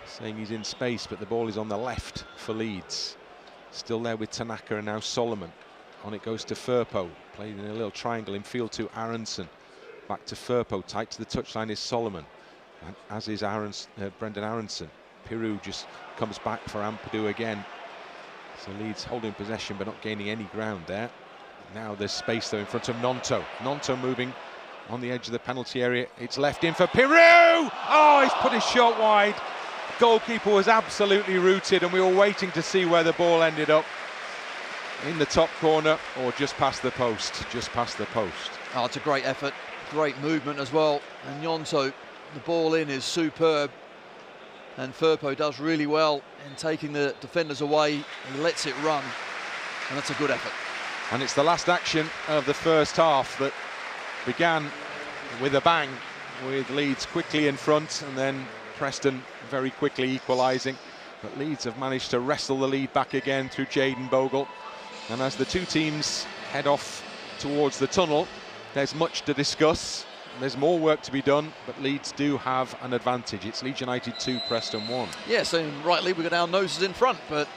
saying he's in space, but the ball is on the left for Leeds. Still there with Tanaka, and now Solomon. On it goes to Firpo, played in a little triangle in field to Aaronson. Back to Firpo, tight to the touchline is Solomon, and as is Brendan Aaronson. Piroe just comes back for Ampadu again. So Leeds holding possession but not gaining any ground there. Now there's space though in front of Gnonto. Gnonto moving on the edge of the penalty area. It's left in for Piroe! Oh, he's put his shot wide. Goalkeeper was absolutely rooted, and we were waiting to see where the ball ended up. in the top corner or just past the post, just past the post. Oh, it's a great effort, great movement as well. And Gnonto, the ball in is superb. And Firpo does really well in taking the defenders away. He lets it run, and that's a good effort. And it's the last action of the first half that began with a bang, with Leeds quickly in front and then Preston very quickly equalising. But Leeds have managed to wrestle the lead back again through Jayden Bogle. And as the two teams head off towards the tunnel, there's much to discuss. There's more work to be done, but Leeds do have an advantage. It's Leeds United 2, Preston 1. Yes, and rightly we got our noses in front, but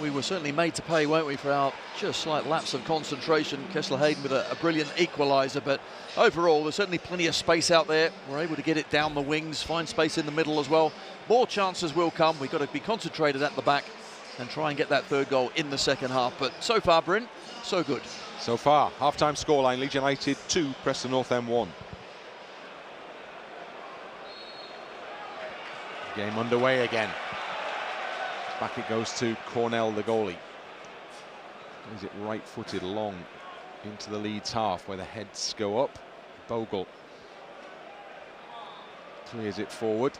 we were certainly made to pay, weren't we, for our just slight lapse of concentration. Kesler-Hayden with a brilliant equaliser, but overall there's certainly plenty of space out there. We're able to get it down the wings, find space in the middle as well. More chances will come. We've got to be concentrated at the back and try and get that third goal in the second half. But so far, Bryn, so good. So far, half-time scoreline, Leeds United 2, Preston North End 1. Game underway again. Back it goes to Cornell, the goalie. Is it right-footed long into the Leeds half where the heads go up. Bogle clears it forward.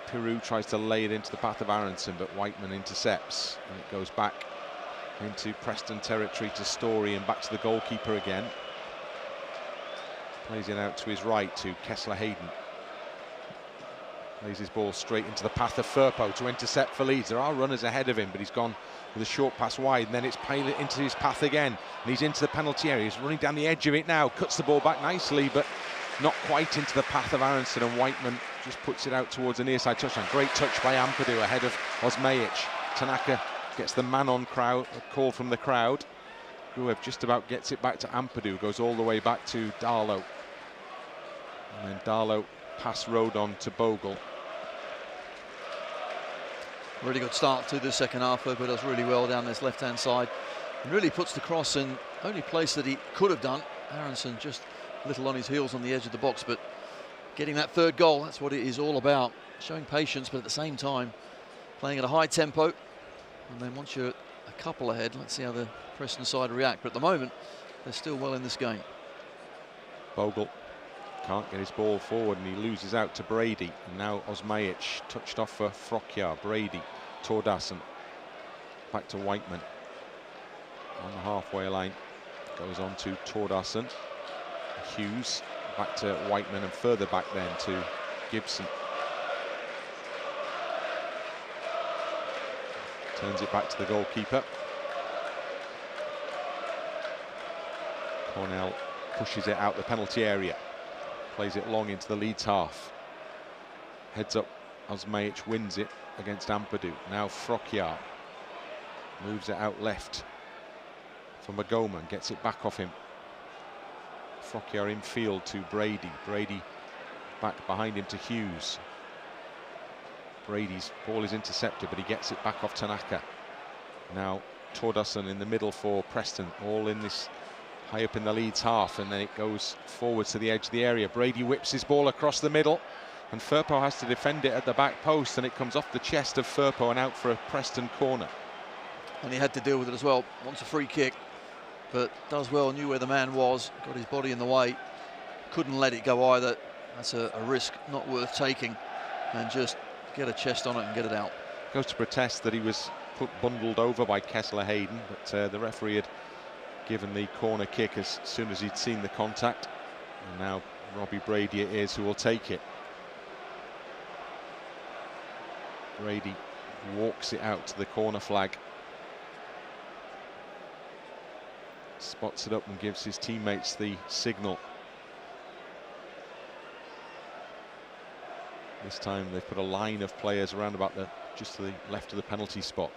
Piroe tries to lay it into the path of Aaronson, but Whiteman intercepts, and it goes back into Preston territory to Storey and back to the goalkeeper again. Plays it out to his right to Kesler-Hayden. Plays his ball straight into the path of Firpo to intercept for Leeds. There are runners ahead of him, but he's gone with a short pass wide, and then it's played into his path again. And he's into the penalty area. He's running down the edge of it now, cuts the ball back nicely, but not quite into the path of Aaronson, and Whiteman just puts it out towards the near side touchline. Great touch by Ampadu ahead of Osmaic. Tanaka gets the man-on call from the crowd. Gruev just about gets it back to Ampadu, goes all the way back to Darlow. And then Darlow past Rodon to Bogle. Really good start to the second half, but does really well down this left-hand side. And really puts the cross in only place that he could have done. Aaronson just a little on his heels on the edge of the box, but getting that third goal, that's what it is all about. Showing patience, but at the same time playing at a high tempo. And then once you're a couple ahead, let's see how the Preston side react. But at the moment, they're still well in this game. Bogle can't get his ball forward, and he loses out to Brady. And now Osmaic touched off for Frokjaer. Brady, Tordassen, back to Whiteman on the halfway line. Goes on to Tordassen. Hughes back to Whiteman, and further back then to Gibson. Turns it back to the goalkeeper. Cornell pushes it out the penalty area. Plays it long into the Leeds half. Heads up, Osmaic wins it against Ampadu. Now Frokjaer moves it out left for Meghoma, gets it back off him. Frokjaer in field to Brady. Brady back behind him to Hughes. Brady's ball is intercepted, but he gets it back off Tanaka. Now Tordassen in the middle for Preston, all in this high up in the Leeds half, and then it goes forward to the edge of the area. Brady whips his ball across the middle, and Firpo has to defend it at the back post, and it comes off the chest of Firpo and out for a Preston corner. And he had to deal with it as well. Wants a free kick, but does well, knew where the man was, got his body in the way, couldn't let it go either. That's a risk not worth taking, and just get a chest on it and get it out. Goes to protest that he was bundled over by Kesler-Hayden, but the referee had given the corner kick as soon as he'd seen the contact. And now Robbie Brady it is who will take it. Brady walks it out to the corner flag. Spots it up and gives his teammates the signal. This time they've put a line of players around about just to the left of the penalty spot.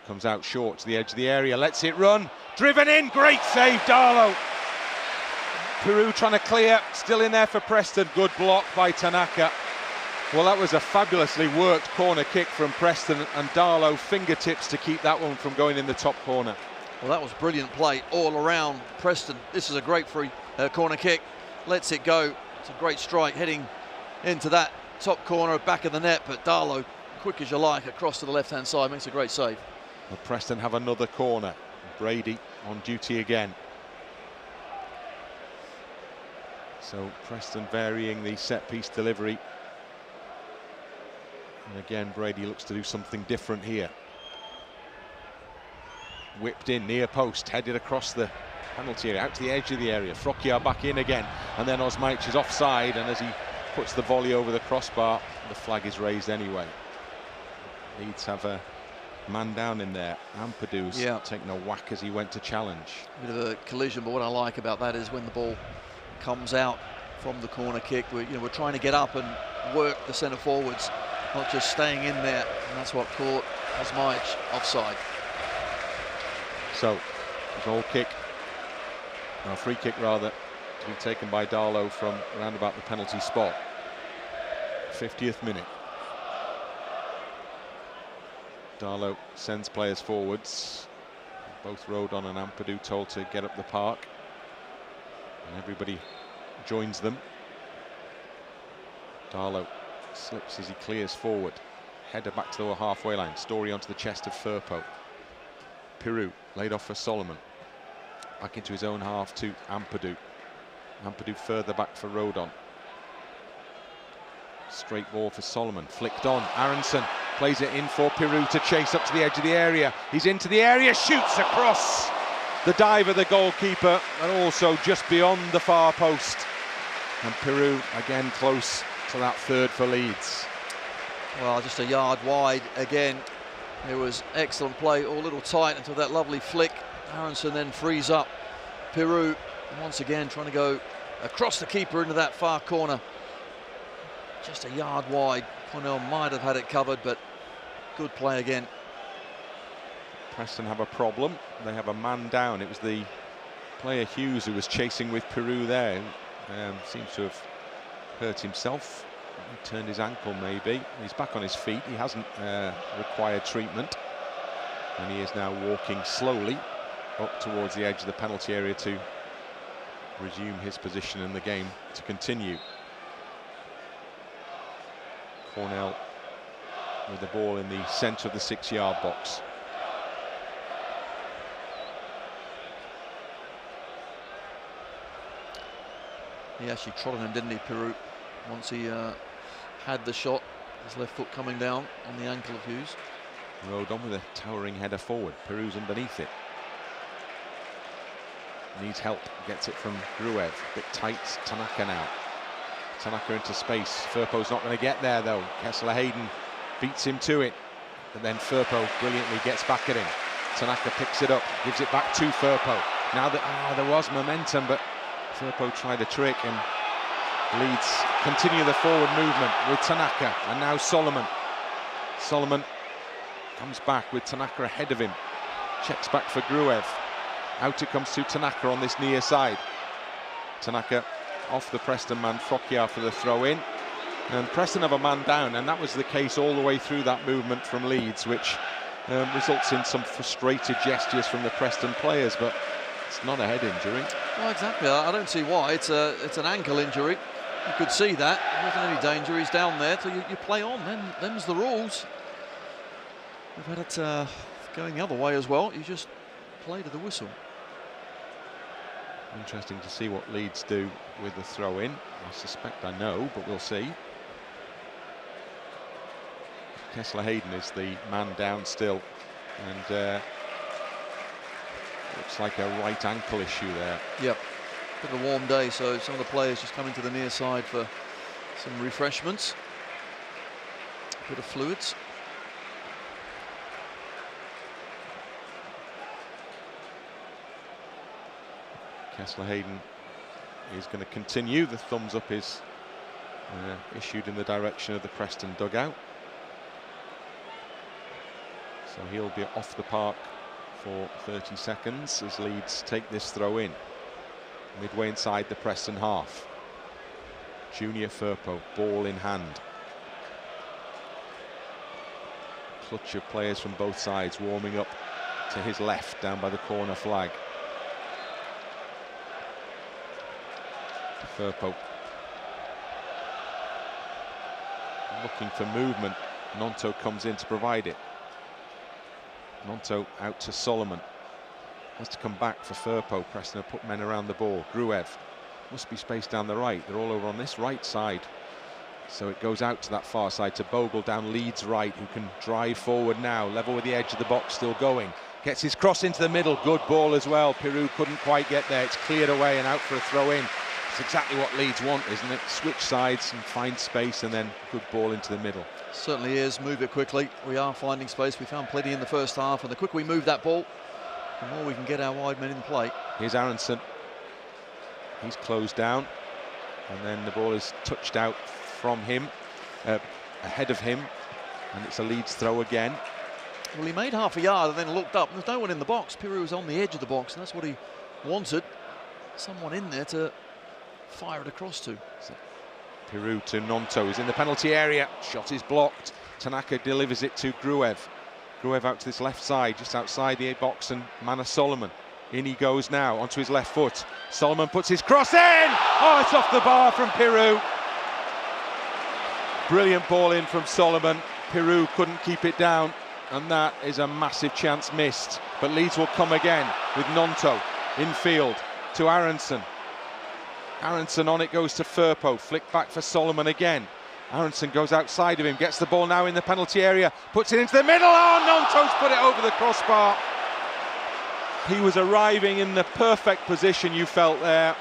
Comes out short to the edge of the area, lets it run, driven in, great save, Darlow. Piroe trying to clear, still in there for Preston, good block by Tanaka. Well, that was a fabulously worked corner kick from Preston, and Darlow fingertips to keep that one from going in the top corner. Well, that was brilliant play all around Preston. This is a great free corner kick, lets it go. It's a great strike heading into that top corner, back of the net, but Darlow, quick as you like, across to the left-hand side, makes a great save. But Preston have another corner. Brady on duty again. So Preston varying the set-piece delivery. And again, Brady looks to do something different here. Whipped in, near post, headed across the penalty area, out to the edge of the area. Frokjaer back in again, and then Osmaic is offside, and as he puts the volley over the crossbar, the flag is raised anyway. Leeds have a man down in there. Ampadu's taking a whack as he went to challenge. A bit of a collision, but what I like about that is when the ball comes out from the corner kick, we're trying to get up and work the centre forwards, not just staying in there, and that's what caught Osmaic offside. So, goal kick, or free kick rather, to be taken by Darlow from around about the penalty spot. 50th minute. Darlow sends players forwards. Both Rodon and Ampadu told to get up the park. And everybody joins them. Darlow slips as he clears forward. Header back to the halfway line. Storey onto the chest of Firpo. Piroe laid off for Solomon. Back into his own half to Ampadu. Ampadu further back for Rodon. Straight ball for Solomon. Flicked on. Aaronson plays it in for Piroe to chase up to the edge of the area. He's into the area, shoots across the dive of the goalkeeper, and also just beyond the far post. And Piroe again close to that third for Leeds. Well, just a yard wide again. It was excellent play, all a little tight until that lovely flick. Aaronson then frees up Piroe, once again trying to go across the keeper into that far corner. Just a yard wide. Cornell might have had it covered, but good play again. Preston have a problem. They have a man down. It was the player Hughes who was chasing with Piroe there. Seems to have hurt himself. He turned his ankle maybe. He's back on his feet. He hasn't required treatment. And he is now walking slowly up towards the edge of the penalty area to resume his position in the game to continue. Cornell with the ball in the centre of the 6-yard box. He actually trotted him, didn't he, Piroe? Once he had the shot, his left foot coming down on the ankle of Hughes. Rodon with a towering header forward. Pirou's underneath it. Needs help, gets it from Gruev. A bit tight, Tanaka now. Tanaka into space. Firpo's not going to get there though. Kesler-Hayden beats him to it. And then Firpo brilliantly gets back at him. Tanaka picks it up, gives it back to Firpo. Now that there was momentum, but Firpo tried a trick, and Leeds continue the forward movement with Tanaka, and now Solomon. Solomon comes back with Tanaka ahead of him. Checks back for Gruev. Out it comes to Tanaka on this near side. Tanaka off the Preston man, Frokjaer for the throw in. And Preston have a man down, and that was the case all the way through that movement from Leeds, which results in some frustrated gestures from the Preston players, but it's not a head injury. Well, exactly. I don't see why. It's an ankle injury. You could see that. There wasn't any danger. He's down there, so you play on. Them's the rules. We've had it going the other way as well. You just play to the whistle. Interesting to see what Leeds do with the throw-in. I suspect I know, but we'll see. Kesler-Hayden is the man down still, and looks like a right ankle issue there. Yep. Bit of a warm day, so some of the players just coming to the near side for some refreshments. A bit of fluids. Kesler-Hayden is going to continue. The thumbs up is issued in the direction of the Preston dugout. So he'll be off the park for 30 seconds as Leeds take this throw in. Midway inside the Preston half. Junior Firpo, ball in hand. Clutch of players from both sides warming up to his left down by the corner flag. Firpo looking for movement. Gnonto comes in to provide it. Gnonto out to Solomon. Has to come back for Firpo. Preston have put men around the ball. Gruev must be spaced down the right. They're all over on this right side. So it goes out to that far side to Bogle down Leeds right, who can drive forward now. Level with the edge of the box, still going. Gets his cross into the middle. Good ball as well. Piroe couldn't quite get there. It's cleared away and out for a throw in. It's exactly what Leeds want, isn't it? Switch sides and find space, and then good ball into the middle. Certainly is. Move it quickly. We are finding space. We found plenty in the first half, and the quicker we move that ball, the more we can get our wide men in play. Here's Aaronson. He's closed down, and then the ball is touched out from him, ahead of him, and it's a Leeds throw again. Well, he made half a yard and then looked up. There's no one in the box. Piroe was on the edge of the box, and that's what he wanted. Someone in there to fire it across to. So Piroe to Gnonto, who's in the penalty area. Shot is blocked. Tanaka delivers it to Gruev. Gruev out to this left side, just outside the box, and Mana Solomon. In he goes now, onto his left foot. Solomon puts his cross in! Oh, it's off the bar from Piroe. Brilliant ball in from Solomon. Piroe couldn't keep it down, and that is a massive chance missed. But Leeds will come again with Gnonto infield to Aaronson. Aaronson on it goes to Firpo. Flick back for Solomon again. Aaronson goes outside of him, gets the ball now in the penalty area, puts it into the middle. Oh, Gnonto's put it over the crossbar. He was arriving in the perfect position, you felt there,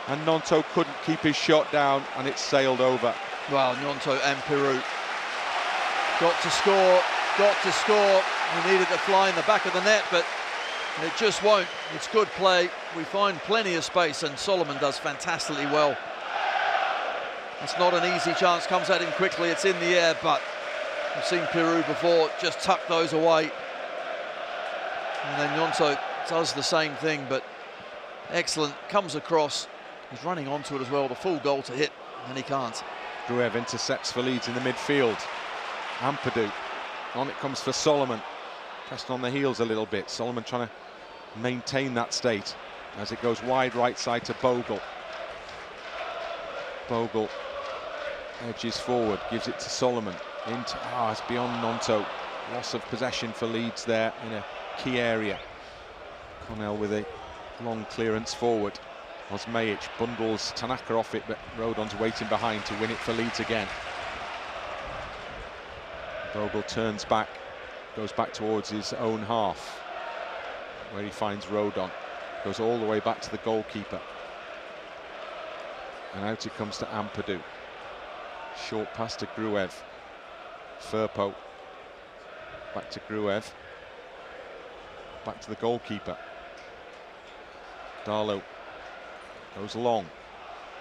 and Gnonto couldn't keep his shot down, and it sailed over. Well, Gnonto and Piroe got to score, got to score. We needed to fly in the back of the net, but it just won't. It's good play. We find plenty of space, and Solomon does fantastically well. It's not an easy chance, comes at him quickly, it's in the air, but we've seen Piroe before just tuck those away. And then Gnonto does the same thing, but excellent, comes across. He's running onto it as well, the full goal to hit, and he can't. Gruev intercepts for Leeds in the midfield. Ampadu, on it comes for Solomon. Preston on the heels a little bit. Solomon trying to maintain that state as it goes wide right side to Bogle. Bogle edges forward, gives it to Solomon. Into, it's beyond Gnonto. Loss of possession for Leeds there in a key area. Cornell with a long clearance forward. Osmaic bundles Tanaka off it, but Rodon's waiting behind to win it for Leeds again. Bogle turns back, goes back towards his own half, where he finds Rodon. Goes all the way back to the goalkeeper. And out it comes to Ampadu. Short pass to Gruev. Firpo. Back to Gruev. Back to the goalkeeper. Darlow goes long.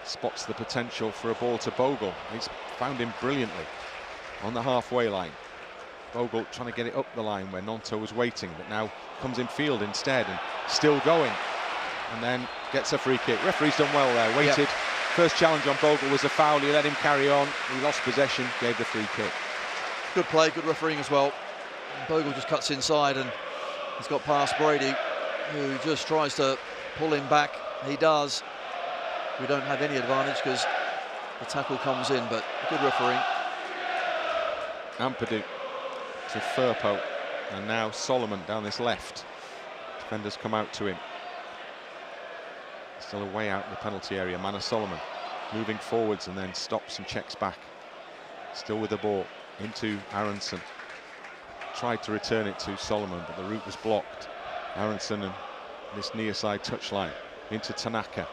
Spots the potential for a ball to Bogle. He's found him brilliantly on the halfway line. Bogle trying to get it up the line where Gnonto was waiting, but now comes in field instead and still going. And then gets a free kick. Referee's done well there, waited. Yep. First challenge on Bogle was a foul, he let him carry on. He lost possession, gave the free kick. Good play, good refereeing as well. Bogle just cuts inside and he's got past Brady, who just tries to pull him back. He does. We don't have any advantage because the tackle comes in, but good refereeing. Ampadu to Firpo, and now Solomon down this left. Defenders come out to him. Still a way out in the penalty area. Mana Solomon moving forwards and then stops and checks back. Still with the ball into Aaronson. Tried to return it to Solomon, but the route was blocked. Aaronson and this near side touchline into Tanaka.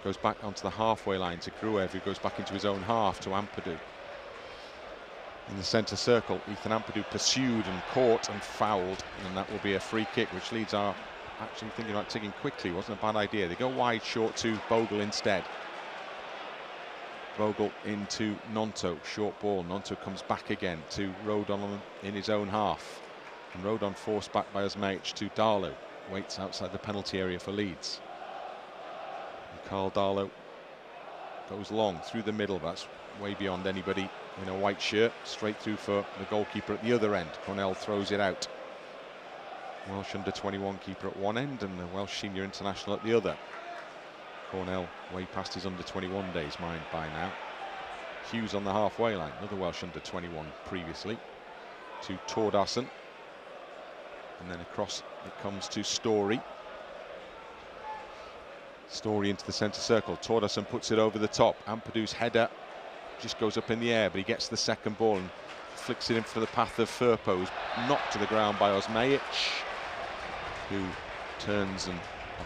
Goes back onto the halfway line to Gruev, who goes back into his own half to Ampadu. In the centre circle, Ethan Ampadu pursued and caught and fouled, and that will be a free kick, which Leeds are actually thinking about taking quickly. Wasn't a bad idea. They go wide short to Bogle instead. Bogle into Gnonto, short ball. Gnonto comes back again to Rodon in his own half. And Rodon forced back by Osmaic to Darlow. Waits outside the penalty area for Leeds. And Carl Darlow goes long through the middle. That's way beyond anybody in a white shirt. Straight through for the goalkeeper at the other end. Cornell throws it out. Welsh under-21 keeper at one end and the Welsh senior international at the other. Cornell way past his under-21 days, mind by now. Hughes on the halfway line, another Welsh under-21 previously. To Tordarson. And then across it comes to Storey. Storey into the centre circle. Tordarson puts it over the top. Ampadu's header just goes up in the air, but he gets the second ball and flicks it in for the path of Firpo, who's knocked to the ground by Osmaic, who turns and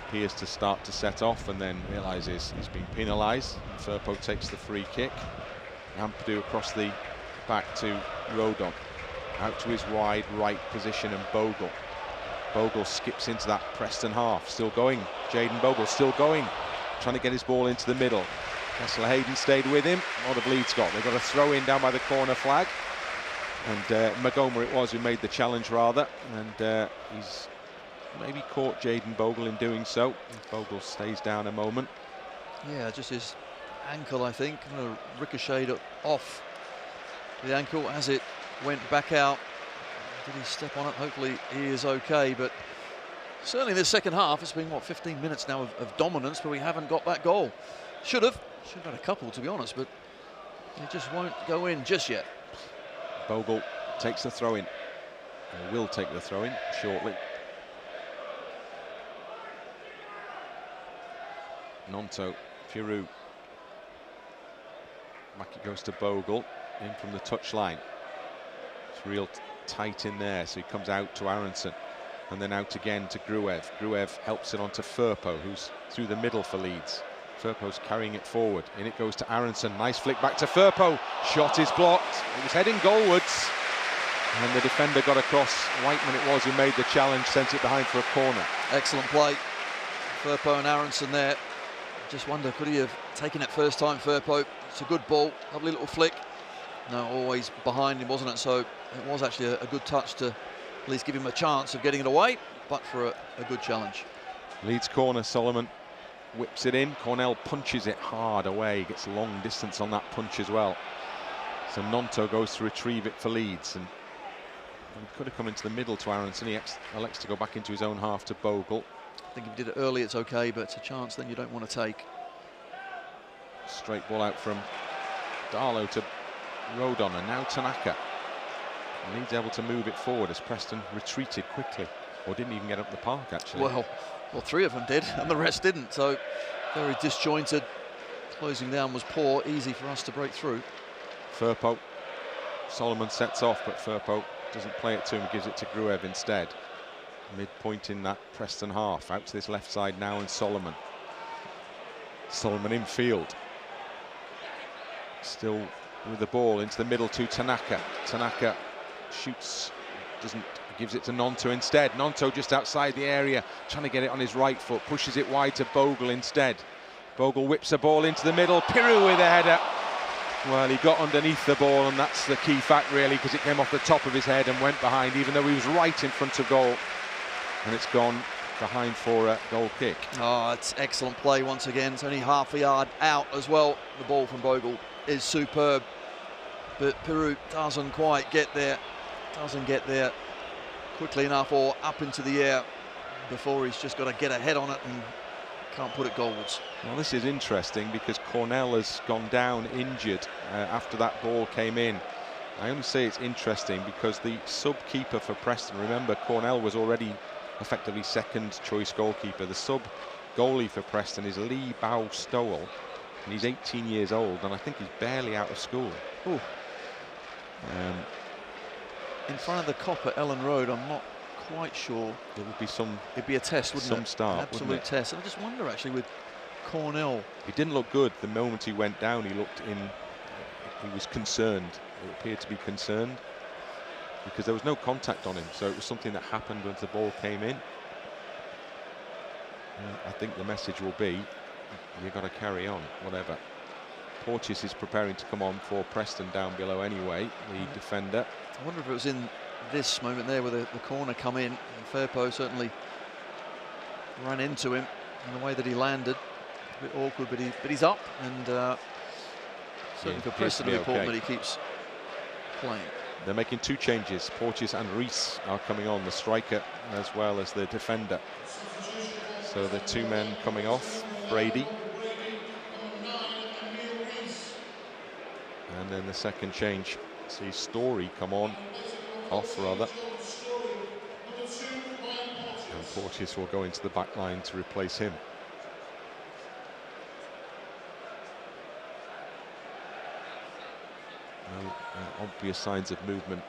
appears to start to set off and then realises he's been penalised. Firpo takes the free kick. Ampadu across the back to Rodon. Out to his wide right position, and Bogle. Bogle skips into that Preston half. Still going. Jayden Bogle still going. Trying to get his ball into the middle. Kesler-Hayden stayed with him. What have Leeds got? They've got a throw in down by the corner flag. And Meghoma it was who made the challenge rather. And he's maybe caught Jayden Bogle in doing so. Bogle stays down a moment. Yeah, just his ankle, I think. Kind of ricocheted off the ankle as it went back out. Did he step on it? Hopefully he is okay, but certainly in this second half, it's been, what, 15 minutes now of dominance, but we haven't got that goal. Should have had a couple, to be honest, but it just won't go in just yet. Bogle takes the throw in, or will take the throw in shortly. Gnonto, Piroe. Back it goes to Bogle, in from the touchline. It's real tight in there, so he comes out to Aaronson and then out again to Gruev. Gruev helps it on to Firpo, who's through the middle for Leeds. Firpo's carrying it forward. In it goes to Aaronson. Nice flick back to Firpo. Shot is blocked. It was heading goalwards. And the defender got across. Whiteman it was who made the challenge, sent it behind for a corner. Excellent play. Firpo and Aaronson there. Just wonder, could he have taken it first time, Firpo? It's a good ball. Lovely little flick. No, always behind him, wasn't it? So it was actually a good touch to at least give him a chance of getting it away, but for a good challenge. Leeds corner, Solomon whips it in. Cornell punches it hard away, gets long distance on that punch as well. So Gnonto goes to retrieve it for Leeds, and he could have come into the middle to Aaronson. He elects to go back into his own half to Bogle. I think if he did it early, it's okay, but it's a chance then you don't want to take. Straight ball out from Darlow to Rodon, and now Tanaka. Leeds able to move it forward as Preston retreated quickly, or didn't even get up the park actually. Well, three of them did, and the rest didn't. So very disjointed. Closing down was poor. Easy for us to break through. Firpo. Solomon sets off, but Firpo doesn't play it to him. Gives it to Gruev instead. Midpoint in that Preston half. Out to this left side now, and Solomon. Solomon in field. Still with the ball into the middle to Tanaka. Tanaka shoots, gives it to Gnonto instead. Gnonto just outside the area, trying to get it on his right foot, pushes it wide to Bogle instead. Bogle whips the ball into the middle. Piroe with a header. Well, he got underneath the ball, and that's the key fact really, because it came off the top of his head and went behind, even though he was right in front of goal. And it's gone behind for a goal kick. Oh, it's excellent play once again. It's only half a yard out as well. The ball from Bogle is superb, but Piroe doesn't quite get there. Doesn't get there quickly enough or up into the air before he's just got to get a head on it and can't put it goalwards. Well, this is interesting because Cornell has gone down injured after that ball came in. I only say it's interesting because the sub-keeper for Preston, remember Cornell was already effectively second choice goalkeeper. The sub-goalie for Preston is Lee Bao Stowell, and he's 18 years old, and I think he's barely out of school. Ooh. In front of the Cop at Ellen Road, I'm not quite sure. It would be some. It'd be a test, wouldn't it? Some start, an absolute test. And I just wonder actually with Cornell. He didn't look good the moment he went down. He looked in. He was concerned. It appeared to be concerned because there was no contact on him. So it was something that happened when the ball came in. I think the message will be, you've got to carry on, whatever. Porteous is preparing to come on for Preston down below anyway, the defender. I wonder if it was in this moment there where the corner come in. Firpo certainly ran into him in the way that he landed. A bit awkward, but he's up, and certainly for Preston to report that he keeps playing. They're making two changes. Porteous and Riis are coming on, the striker as well as the defender. So the two men coming off, Brady. And then the second change, see Storey come on, off rather. Porteous will go into the back line to replace him. No obvious signs of movement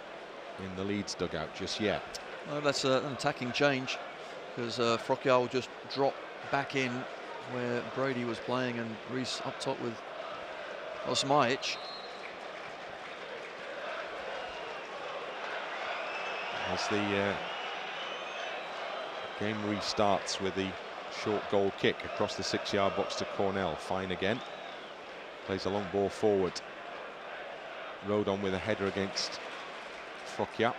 in the Leeds dugout just yet. Well, that's an attacking change, because Frokjaer will just drop back in where Brady was playing, and Riis up top with Osmaic. As the game restarts with the short goal kick across the 6-yard box to Cornell. Fine again. Plays a long ball forward. Rodon with a header against Frokjaer.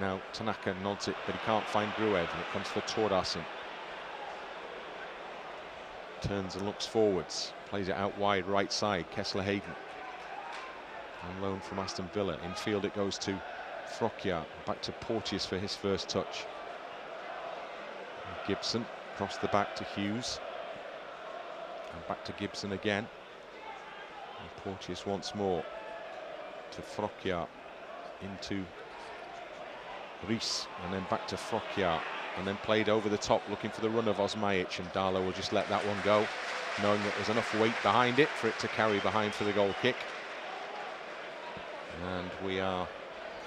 Now Tanaka nods it, but he can't find Gruev, and it comes for Tordarson. Turns and looks forwards. Plays it out wide, right side. Kesler-Hayden on loan from Aston Villa. Infield it goes to Frokjaer. Back to Porteous for his first touch. Gibson across the back to Hughes. And back to Gibson again. And Porteous once more to Frokjaer, into Riis, and then back to Frokjaer, and then played over the top looking for the run of Osmaic, and Darlow will just let that one go, knowing that there's enough weight behind it for it to carry behind for the goal kick. And we are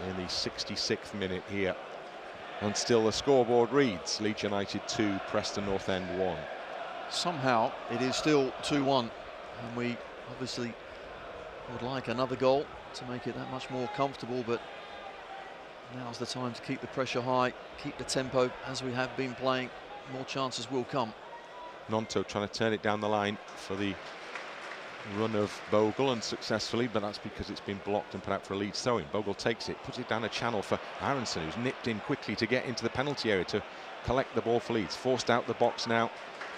in the 66th minute here, and still the scoreboard reads Leeds United 2, Preston North End 1. Somehow it is still 2-1, and we obviously would like another goal to make it that much more comfortable, but now's the time to keep the pressure high, keep the tempo as we have been playing. More chances will come. Gnonto trying to turn it down the line for the run of Bogle, unsuccessfully, but that's because it's been blocked and put out for a Leeds throw-in. Bogle takes it, puts it down a channel for Aaronson, who's nipped in quickly to get into the penalty area to collect the ball for Leeds. Forced out the box now,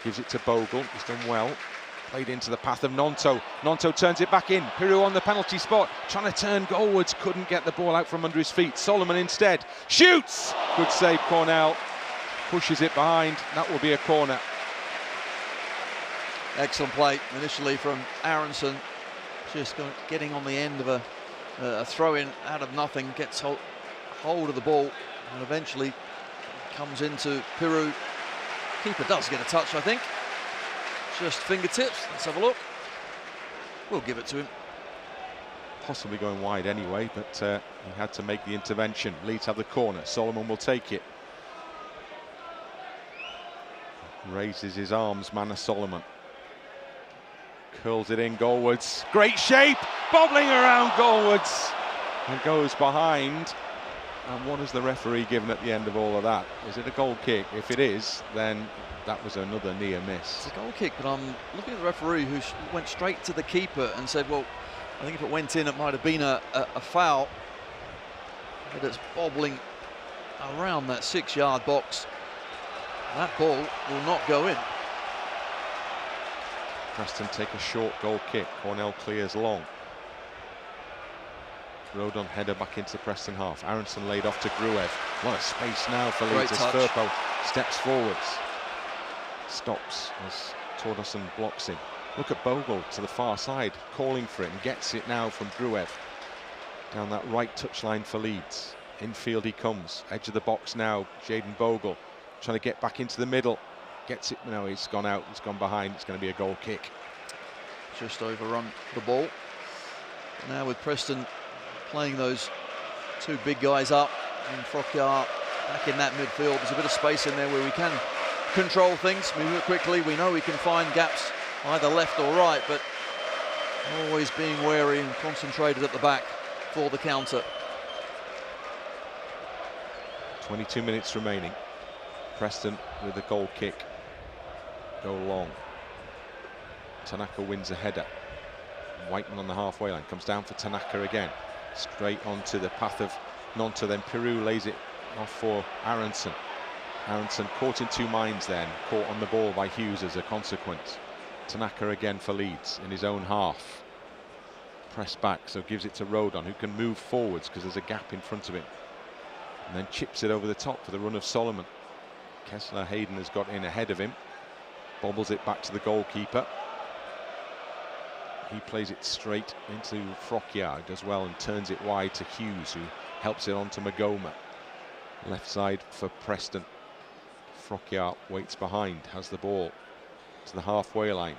gives it to Bogle. He's done well. Played into the path of Gnonto. Gnonto turns it back in. Piroe on the penalty spot, trying to turn goalwards, couldn't get the ball out from under his feet. Solomon instead shoots. Good save, Cornell. Pushes it behind. That will be a corner. Excellent play initially from Aaronson, just getting on the end of a throw-in out of nothing, gets hold of the ball, and eventually comes into Piroe. Keeper does get a touch, I think. Just fingertips. Let's have a look. We'll give it to him. Possibly going wide anyway, but he had to make the intervention. Leeds have the corner. Solomon will take it. Raises his arms, Manor Solomon. Curls it in goalwards. Great shape, bobbling around goalwards, and goes behind. And what has the referee given at the end of all of that? Is it a goal kick? If it is, then that was another near miss. It's a goal kick, but I'm looking at the referee, who went straight to the keeper and said, well, I think if it went in, it might have been a foul. But it's bobbling around that 6-yard box. That ball will not go in. Preston take a short goal kick. Cornell clears long. Rodon header back into the Preston half. Aaronson laid off to Gruev. A lot of space now for Leeds as Firpo steps forwards. Stops as Tordarson blocks him. Look at Bogle to the far side, calling for it, and gets it now from Gruev. Down that right touchline for Leeds. Infield he comes. Edge of the box now. Jaden Bogle trying to get back into the middle. Gets it. No, he's gone out. He's gone behind. It's going to be a goal kick. Just overrun the ball. Now with Preston playing those two big guys up, and Frokjaer back in that midfield. There's a bit of space in there where we can control things, move it quickly. We know we can find gaps either left or right, but always being wary and concentrated at the back for the counter. 22 minutes remaining. Preston with a goal kick. Go long. Tanaka wins a header. Whiteman on the halfway line, comes down for Tanaka again. Straight onto the path of Gnonto, then Piroe lays it off for Aaronson. Aaronson caught in two minds then, caught on the ball by Hughes as a consequence. Tanaka again for Leeds in his own half. Press back, so gives it to Rodon, who can move forwards because there's a gap in front of him. And then chips it over the top for the run of Solomon. Kesler-Hayden has got in ahead of him. Bobbles it back to the goalkeeper. He plays it straight into Frokjaer, does well and turns it wide to Hughes, who helps it on to Meghoma. Left side for Preston. Frokjaer waits behind, has the ball to the halfway line.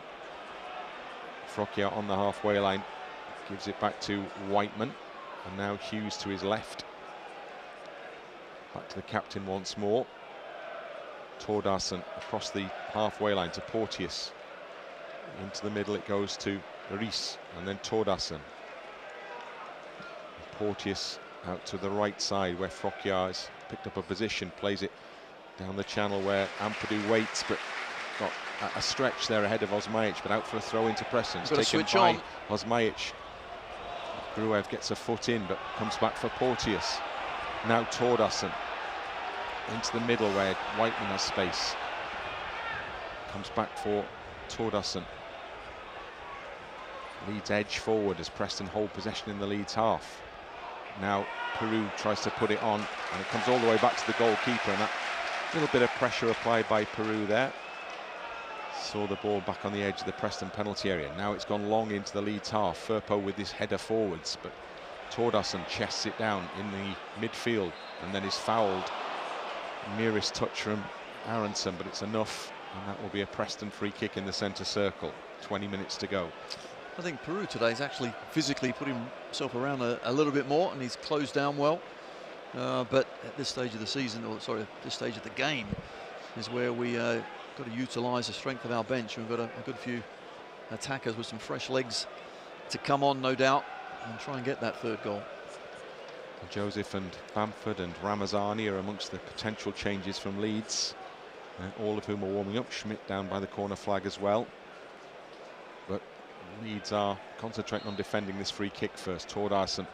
Frokjaer on the halfway line, gives it back to Whiteman, and now Hughes to his left. Back to the captain once more. Tordarson across the halfway line to Porteous. Into the middle it goes to Riis, and then Tordarson. Porteous out to the right side where Frokjaer has picked up a position, plays it down the channel where Ampadu waits, but got a stretch there ahead of Osmajic, but out for a throw into Preston. It's taken by Osmajic. Gruev gets a foot in, but comes back for Porteous. Now Tordarson into the middle where Whiteman has space. Comes back for Tordarson. Leeds edge forward as Preston hold possession in the Leeds half. Now Piroe tries to put it on, and it comes all the way back to the goalkeeper, and that little bit of pressure applied by Piroe there. Saw the ball back on the edge of the Preston penalty area. Now it's gone long into the Leeds half. Firpo with this header forwards, but Tordarson chests it down in the midfield and then is fouled. Merest touch from Aaronson, but it's enough, and that will be a Preston free kick in the centre circle. 20 minutes to go. I think Piroe today has actually physically put himself around a little bit more, and he's closed down well. But at this stage of the season, or sorry, at this stage of the game, is where we got to utilise the strength of our bench. We've got a good few attackers with some fresh legs to come on, no doubt, and try and get that third goal. Joseph and Bamford and Ramazani are amongst the potential changes from Leeds, all of whom are warming up. Schmidt down by the corner flag as well. But Leeds are concentrating on defending this free kick first. Tordarson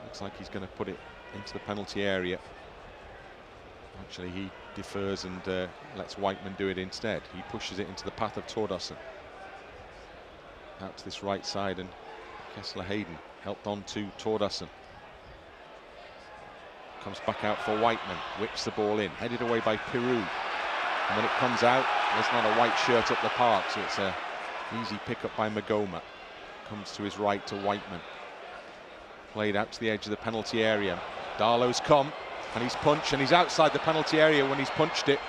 looks like he's going to put it into the penalty area. Actually, he defers and lets Whiteman do it instead. He pushes it into the path of Tordarson. Out to this right side, and Kesler-Hayden helped on to Tordarson. Comes back out for Whiteman, whips the ball in, headed away by Piroe. And when it comes out, there's not a white shirt up the park, so it's a easy pick-up by Meghoma. Comes to his right to Whiteman. Played out to the edge of the penalty area. Darlow's come, and he's punched, and he's outside the penalty area when he's punched it.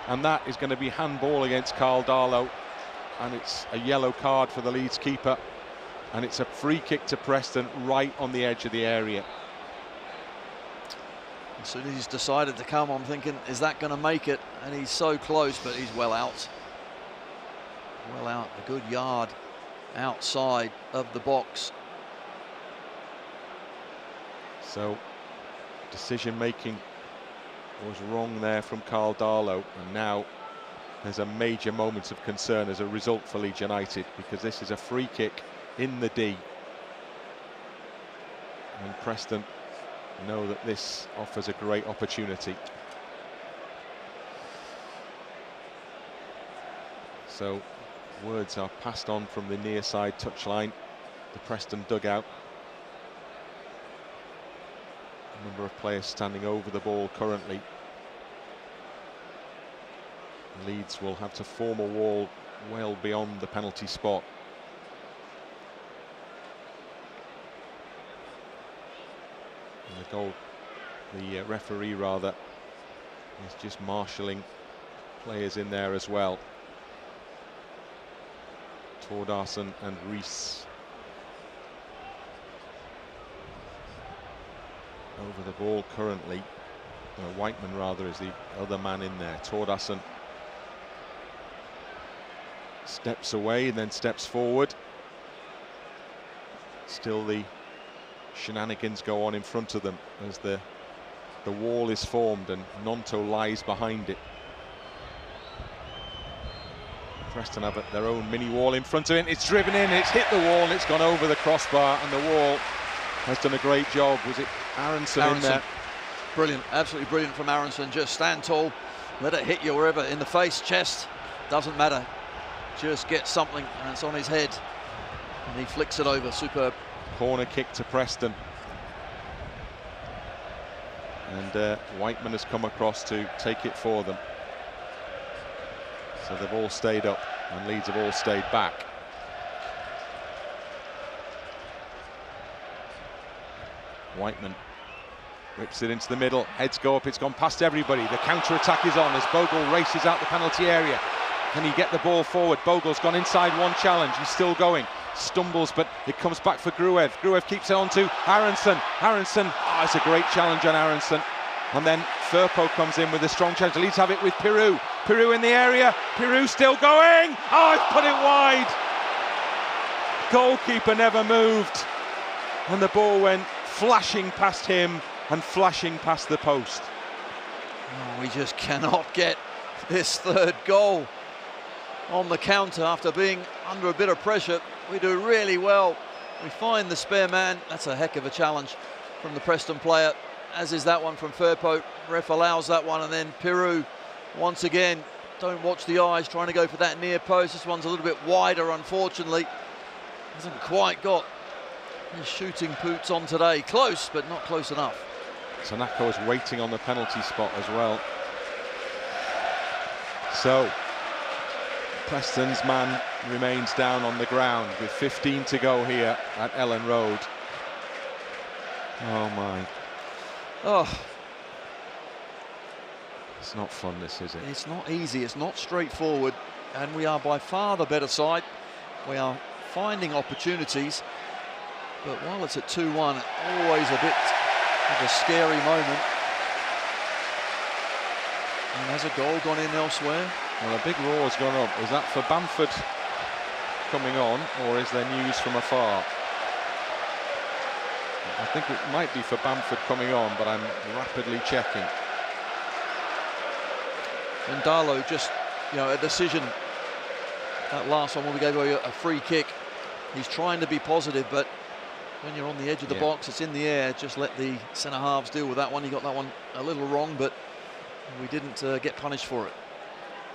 And that is going to be handball against Karl Darlow. And it's a yellow card for the Leeds keeper. And it's a free kick to Preston right on the edge of the area. As soon as he's decided to come, I'm thinking, is that going to make it? And he's so close, but he's well out. Well out, a good yard outside of the box. So, decision-making was wrong there from Karl Darlow, and now there's a major moment of concern as a result for Leeds United, because this is a free kick in the D. And Preston know that this offers a great opportunity. So words are passed on from the near side touchline, the Preston dugout. A number of players standing over the ball currently. Leeds will have to form a wall well beyond the penalty spot. The referee rather is just marshalling players in there as well. Tordarson and Riis over the ball currently. Whiteman rather is the other man in there. Tordarson steps away and then steps forward. Still the shenanigans go on in front of them as the wall is formed and Gnonto lies behind it. Preston have their own mini wall in front of it. It's driven in, it's hit the wall, and it's gone over the crossbar, and the wall has done a great job. Was it Aaronson in there? Brilliant, absolutely brilliant from Aaronson. Just stand tall, let it hit you wherever, in the face, chest, doesn't matter. Just get something, and it's on his head, and he flicks it over. Superb. Corner kick to Preston. And Whiteman has come across to take it for them. So they've all stayed up, and Leeds have all stayed back. Whiteman Whips it into the middle, heads go up, it's gone past everybody. The counter-attack is on as Bogle races out the penalty area. Can he get the ball forward? Bogle's gone inside one challenge, he's still going. Stumbles, but it comes back for Gruev. Gruev keeps it on to Aaronson. Aaronson, it's a great challenge on Aaronson. And then Firpo comes in with a strong challenge. Leeds have it with Piroe. Piroe in the area, Piroe still going. He's put it wide. Goalkeeper never moved. And the ball went flashing past him and flashing past the post. We just cannot get this third goal on the counter after being under a bit of pressure. We do really well. We find the spare man. That's a heck of a challenge from the Preston player, as is that one from Firpo. Ref allows that one, and then Piroe once again, don't watch the eyes, trying to go for that near post. This one's a little bit wider, unfortunately. Hasn't quite got his shooting boots on today. Close, but not close enough. Tanaka was waiting on the penalty spot as well. So Preston's man remains down on the ground with 15 to go here at Ellen Road. Oh my. It's not fun, this, is it? It's not easy, it's not straightforward, and we are by far the better side. We are finding opportunities, but while it's at 2-1, always a bit of a scary moment. And has a goal gone in elsewhere? Well, a big roar has gone up. Is that for Bamford coming on, or is there news from afar? I think it might be for Bamford coming on, but I'm rapidly checking. And Darlow just, a decision. That last one when we gave away a free kick. He's trying to be positive, but when you're on the edge of the box, it's in the air. Just let the centre halves deal with that one. He got that one a little wrong, but we didn't get punished for it.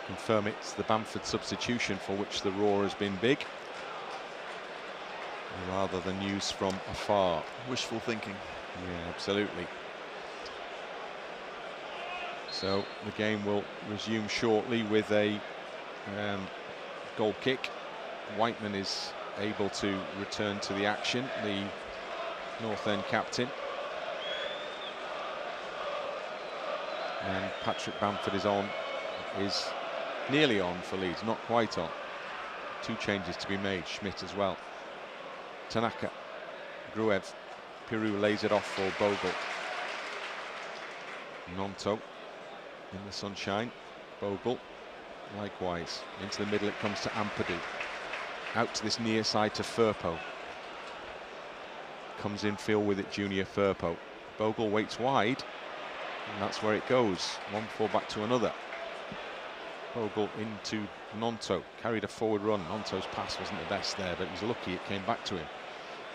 Confirm it's the Bamford substitution for which the roar has been big, rather than news from afar. Wishful thinking. Yeah, absolutely. So the game will resume shortly with a goal kick. Whiteman is able to return to the action, the North End captain. And Patrick Bamford is nearly on for Leeds, not quite on. 2 changes to be made, Schmidt as well. Tanaka, Gruev, Piroe lays it off for Bogle. Gnonto in the sunshine, Bogle likewise. Into the middle it comes to Ampadu. Out to this near side to Firpo. Comes in field with it, junior Firpo. Bogle waits wide, and that's where it goes. One fall back to another. Bogle into Gnonto, carried a forward run. Gnonto's pass wasn't the best there, but he's lucky it came back to him.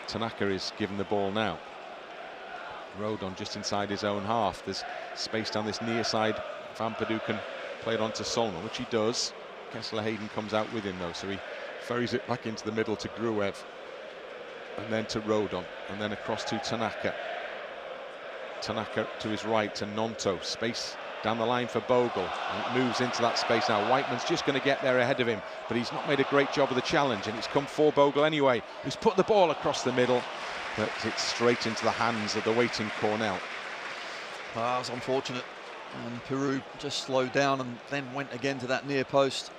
Tanaka is given the ball now. Rodon just inside his own half. There's space down this near side. If Ampadu can play it on to Solomon, which he does. Kesler-Hayden comes out with him though, so he ferries it back into the middle to Gruev, and then to Rodon, and then across to Tanaka. Tanaka to his right to Gnonto. Space down the line for Bogle, and it moves into that space now. Whiteman's just going to get there ahead of him, but he's not made a great job of the challenge, and it's come for Bogle anyway, who's put the ball across the middle, but it's straight into the hands of the waiting Cornell. That was unfortunate, and Piroe just slowed down and then went again to that near post.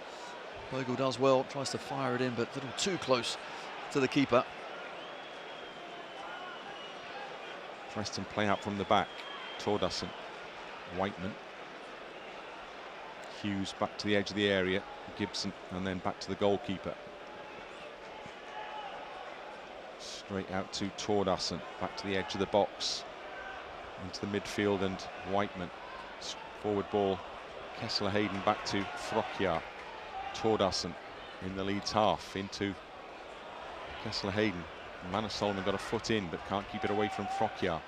Bogle does well, tries to fire it in, but a little too close to the keeper. Preston play out from the back. Tordarson, Whiteman, Hughes back to the edge of the area, Gibson, and then back to the goalkeeper. Straight out to Tordarson, back to the edge of the box, into the midfield, and Whiteman. Forward ball, Kesler-Hayden back to Frokjaer. Tordarson in the Leeds half, into Kesler-Hayden. Solomon got a foot in, but can't keep it away from Frokjaer.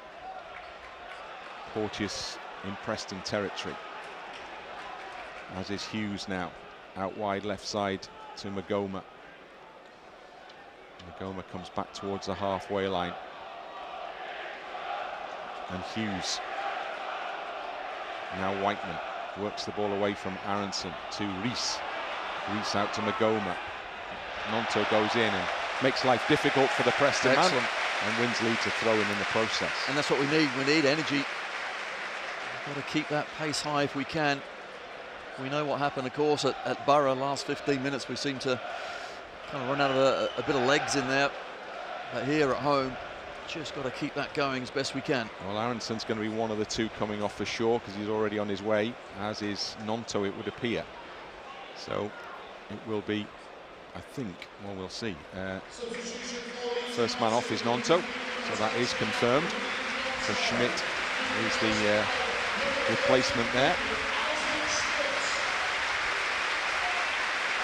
Porteous in Preston territory, as is Hughes now. Out wide left side to Meghoma. Meghoma comes back towards the halfway line. And Hughes. Now Whiteman works the ball away from Aaronson to Riis. Riis out to Meghoma. Gnonto goes in and makes life difficult for the Preston man, and wins Leeds a throw-in the process. And that's what we need. We need energy Got to keep that pace high if we can. We know what happened, of course, at Borough last 15 minutes. We seem to kind of run out of a bit of legs in there. But here at home, just got to keep that going as best we can. Well, Aaronson's going to be one of the two coming off for sure, because he's already on his way, as is Gnonto, it would appear. So it will be, I think, well, we'll see. First man off is Gnonto, so that is confirmed. So Schmidt is the replacement there.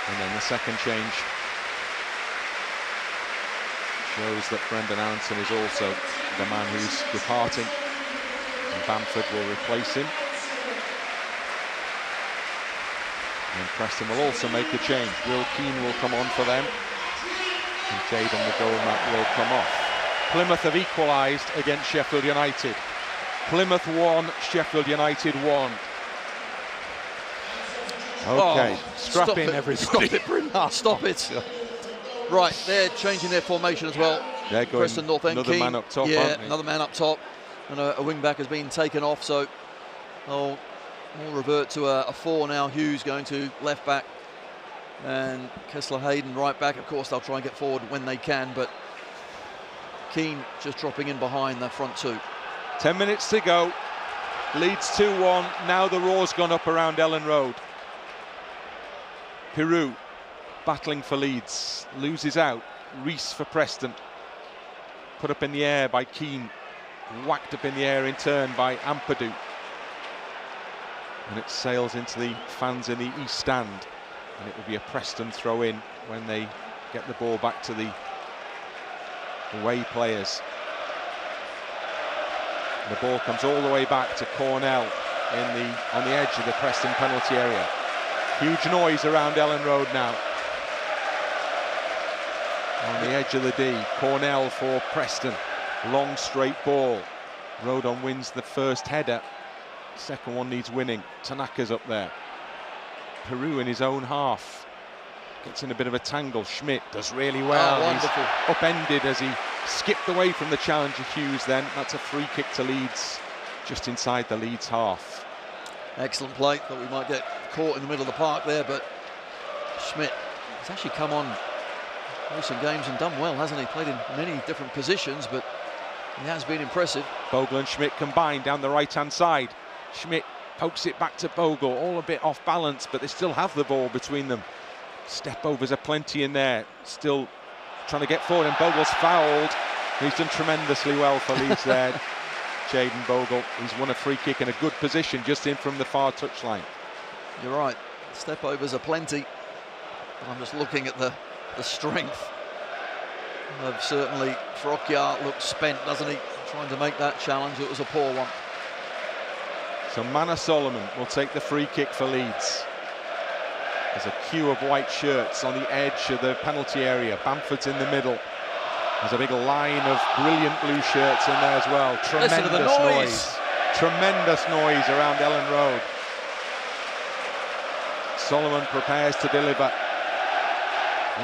And then the second change shows that Brendan Aaronson is also the man who's departing, and Bamford will replace him. And Preston will also make a change. Keane will come on for them, and Jaden Meghoma will come off. Plymouth have equalised against Sheffield United. Plymouth 1, Sheffield United 1. Okay, strap in everybody. Stop it, Bryn. Stop it. Right, they're changing their formation as well. They're going Preston North End, another Keane, man up top, yeah, aren't they? another man up top. And a wing-back has been taken off, so we'll revert to a 4 now. Hughes going to left-back. And Kesler-Hayden right-back. Of course, they'll try and get forward when they can, but Keane just dropping in behind the front two. 10 minutes to go. Leeds 2-1. Now the roar's gone up around Ellen Road. Piroe battling for Leeds, loses out. Riis for Preston, put up in the air by Keane, whacked up in the air in turn by Ampadu, and it sails into the fans in the east stand, and it will be a Preston throw in when they get the ball back to the away players. The ball comes all the way back to Cornell on the edge of the Preston penalty area. Huge noise around Ellen Road now. On the edge of the D, Cornell for Preston. Long straight ball. Rodon wins the first header. Second one needs winning. Tanaka's up there. Piroe in his own half. Gets in a bit of a tangle. Schmidt does really well. Oh, wonderful. He's upended as he skipped away from the challenger Hughes then. That's a free kick to Leeds, just inside the Leeds half. Excellent play. Thought we might get caught in the middle of the park there, but Schmidt has actually come on recent games and done well, hasn't he? Played in many different positions, but he has been impressive. Bogle and Schmidt combined down the right-hand side. Schmidt pokes it back to Bogle, all a bit off balance, but they still have the ball between them. Step overs are plenty in there, still trying to get forward, and Bogle's fouled. He's done tremendously well for Leeds there. Jaden Bogle, he's won a free kick in a good position, just in from the far touchline. You're right, step overs are plenty. I'm just looking at the strength of certainly Frokjaer. Looks spent, doesn't he? Trying to make that challenge. It was a poor one. So Mana Solomon will take the free kick for Leeds. There's a queue of white shirts on the edge of the penalty area. Bamford's in the middle. There's a big line of brilliant blue shirts in there as well. Tremendous noise. Tremendous noise around Ellen Road. Solomon prepares to deliver.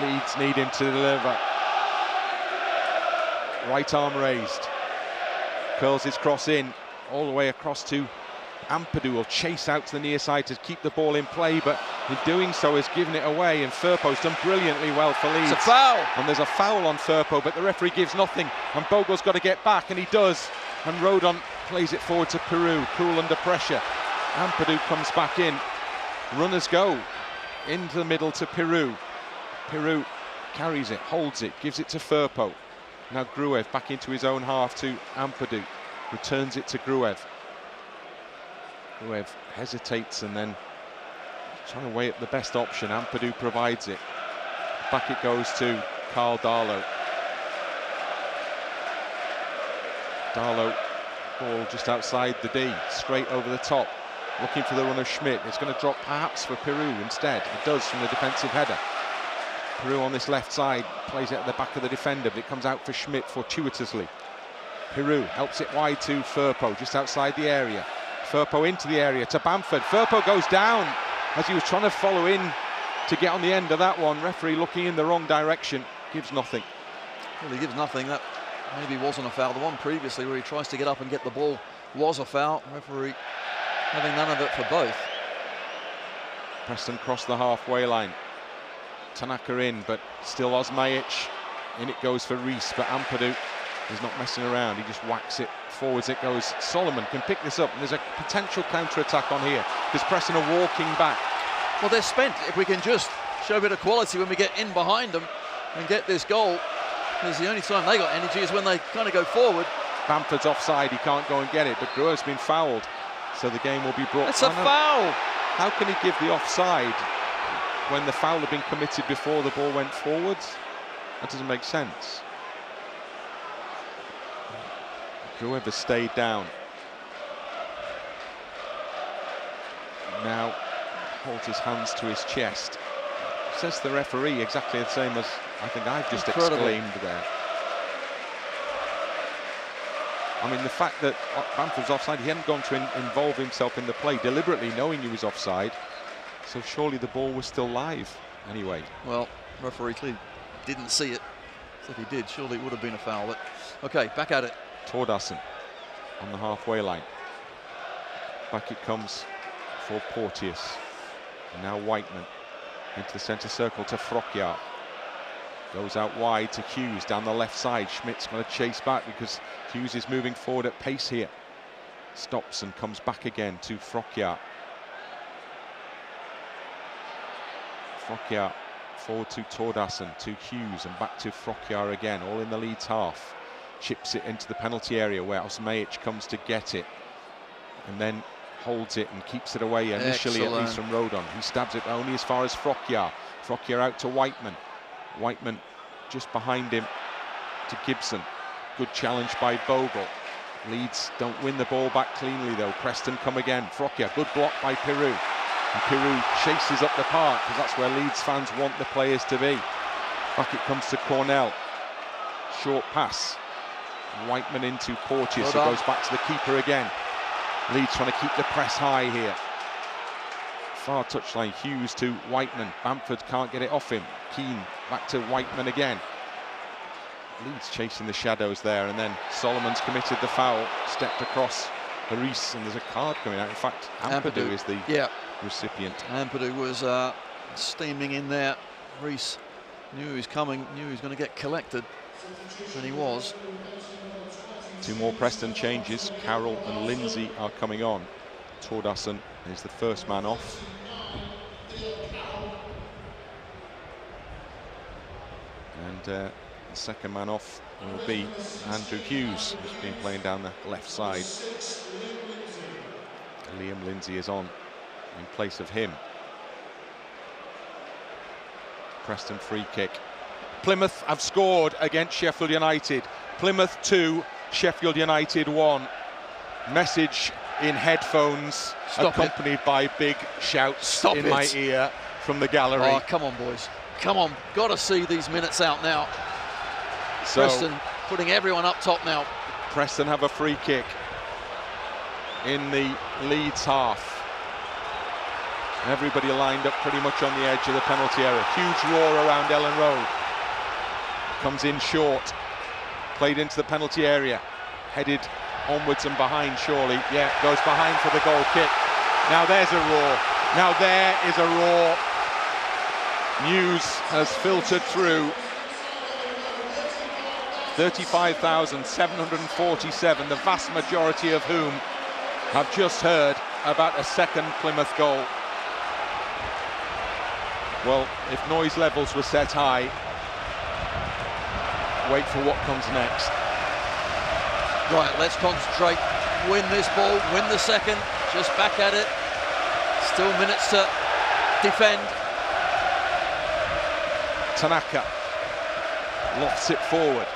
Leeds need him to deliver. Right arm raised. Curls his cross in, all the way across to Ampadu. Will chase out to the near side to keep the ball in play, but in doing so has given it away, and Firpo's done brilliantly well for Leeds. It's a foul! And there's a foul on Firpo, but the referee gives nothing, and Bogle's got to get back, and he does. And Rodon plays it forward to Piroe, cool under pressure. Ampadu comes back in. Runners go into the middle to Piroe. Piroe carries it, holds it, gives it to Firpo. Now Gruev back into his own half to Ampadu, returns it to Gruev. Gruev hesitates and then trying to weigh up the best option. Ampadu provides it. Back it goes to Darlow. Darlow, ball just outside the D, straight over the top, looking for the run of Schmidt. It's going to drop perhaps for Piroe instead. It does from the defensive header. Piroe on this left side plays it at the back of the defender, but it comes out for Schmidt fortuitously. Piroe helps it wide to Firpo, just outside the area. Firpo into the area to Bamford. Firpo goes down as he was trying to follow in to get on the end of that one. Referee looking in the wrong direction, gives nothing. Well, he gives nothing. That maybe wasn't a foul. The one previously where he tries to get up and get the ball was a foul. Referee having none of it for both. Preston cross the halfway line. Tanaka in, but still Osmajic. In it goes for Riis, but Ampadu is not messing around. He just whacks it forwards. It goes. Solomon can pick this up, and there's a potential counter-attack on here because Preston are walking back. Well, they're spent. If we can just show a bit of quality when we get in behind them and get this goal, because the only time they got energy is when they kind of go forward. Bamford's offside. He can't go and get it, but Gruev's been fouled, so the game will be brought. It's a foul. How can he give the offside when the foul had been committed before the ball went forwards? That doesn't make sense. Gruev has stayed down. Now holds his hands to his chest. Says the referee exactly the same as I think I've just exclaimed there. I mean, the fact that Bamford's offside, he hadn't gone to involve himself in the play deliberately, knowing he was offside. So surely the ball was still live anyway. Well, referee clearly didn't see it. So if he did, surely it would have been a foul. But okay, back at it. Tordarson on the halfway line. Back it comes for Porteous. And now Whiteman into the centre circle to Frokjaer. Goes out wide to Hughes down the left side. Schmidt's going to chase back because Hughes is moving forward at pace here. Stops and comes back again to Frokjaer. Frokjaer forward to Tordarson, to Hughes, and back to Frokjaer again, all in the Leeds half. Chips it into the penalty area where Osmajic comes to get it, and then holds it and keeps it away initially. Excellent. At least from Rodon. He stabs it only as far as Frokjaer. Frokjaer out to Whiteman. Whiteman just behind him to Gibson. Good challenge by Bogle. Leeds don't win the ball back cleanly though. Preston come again. Frokjaer, good block by Piroe. And Piroe chases up the park because that's where Leeds fans want the players to be. Back it comes to Cornell. Short pass. Whiteman into Porteous, who goes back to the keeper again. Leeds trying to keep the press high here. Far touchline, Hughes to Whiteman. Bamford can't get it off him. Keane back to Whiteman again. Leeds chasing the shadows there, and then Solomon's committed the foul, stepped across the Riis, and there's a card coming out. In fact, Ampadu is the recipient. Ampadu was steaming in there. Riis knew he was coming, knew he was going to get collected, and he was. Two more Preston changes. Carroll and Lindsay are coming on. Tordarson is the first man off. And the second man off will be Andrew Hughes, who's been playing down the left side. Liam Lindsay is on in place of him. Preston free kick. Plymouth have scored against Sheffield United. Plymouth 2, Sheffield United 1. Message in headphones, accompanied by big shouts in my ear from the gallery. Oh, come on, boys. Come on. Got to see these minutes out now. So, Preston putting everyone up top now. Preston have a free kick in the Leeds half. Everybody lined up pretty much on the edge of the penalty area. Huge roar around Ellen Road. Comes in short. Played into the penalty area. Headed onwards and behind, surely. Yeah, goes behind for the goal kick. Now there's a roar. Now there is a roar. News has filtered through. 35,747, the vast majority of whom have just heard about a second Plymouth goal. Well, if noise levels were set high, wait for what comes next. Right, let's concentrate. Win this ball, win the second, just back at it. Still minutes to defend. Tanaka lofts it forward.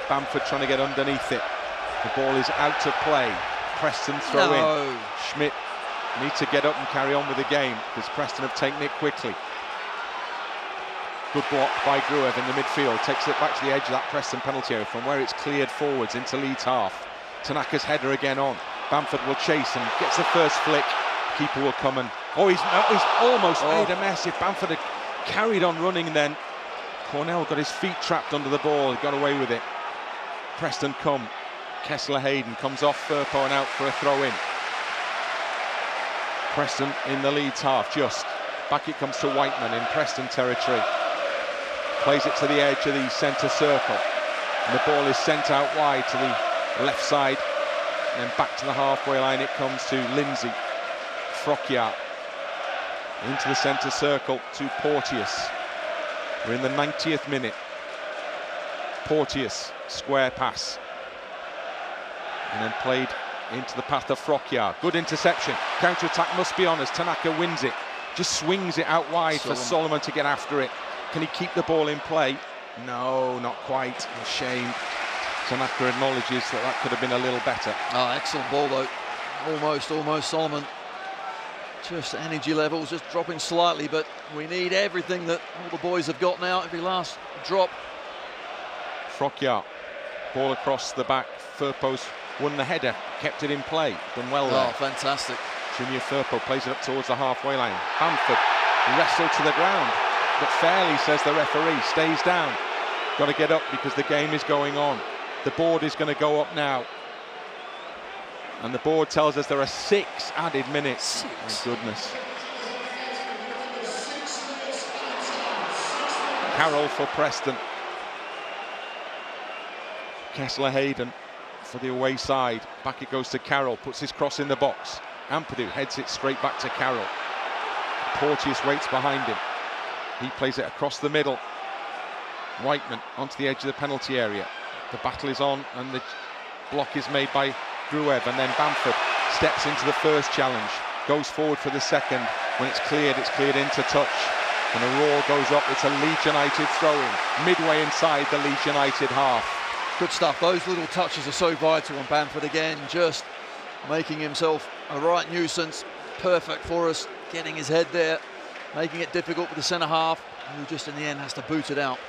Bamford trying to get underneath it. The ball is out of play. Preston throw in. Schmidt needs to get up and carry on with the game because Preston have taken it quickly. Good block by Gruev in the midfield. Takes it back to the edge of that Preston penalty area from where it's cleared forwards into Leeds half. Tanaka's header again on. Bamford will chase and gets the first flick. Keeper will come and... Oh, he's almost made a mess. If Bamford had carried on running, then Cornell got his feet trapped under the ball. He got away with it. Preston come. Kesler-Hayden comes off Firpo and out for a throw-in. Preston in the Leeds half, just. Back it comes to Whiteman in Preston territory. Plays it to the edge of the centre circle. And the ball is sent out wide to the left side. And then back to the halfway line it comes to Lindsay. Frokjaer into the centre circle to Porteous. We're in the 90th minute. Porteous, square pass. And then played into the path of Frokjaer. Good interception. Counter-attack must be on as Tanaka wins it. Just swings it out wide for Solomon to get after it. Can he keep the ball in play? No, not quite. A shame. Tanaka acknowledges that could have been a little better. Oh, excellent ball though. Almost Solomon. Just energy levels just dropping slightly, but we need everything that all the boys have got now. Every last drop. Frokjaer, ball across the back. Firpo's won the header, kept it in play, done well there. Oh, fantastic. Junior Firpo plays it up towards the halfway line. Bamford wrestled to the ground, but fairly, says the referee, stays down. Got to get up because the game is going on. The board is going to go up now. And the board tells us there are 6 added minutes. 6. My goodness. Carroll for Preston. Kesler-Hayden for the away side. Back it goes to Carroll, puts his cross in the box. Ampadu heads it straight back to Carroll. Porteous waits behind him. He plays it across the middle. Whiteman onto the edge of the penalty area. The battle is on and the block is made by Gruev, and then Bamford steps into the first challenge, goes forward for the second. When it's cleared into touch. And a roar goes up. It's a Leeds United throw-in, midway inside the Leeds United half. Good stuff. Those little touches are so vital, and Bamford again just making himself a right nuisance. Perfect for us, getting his head there, making it difficult for the centre half, who just in the end has to boot it out.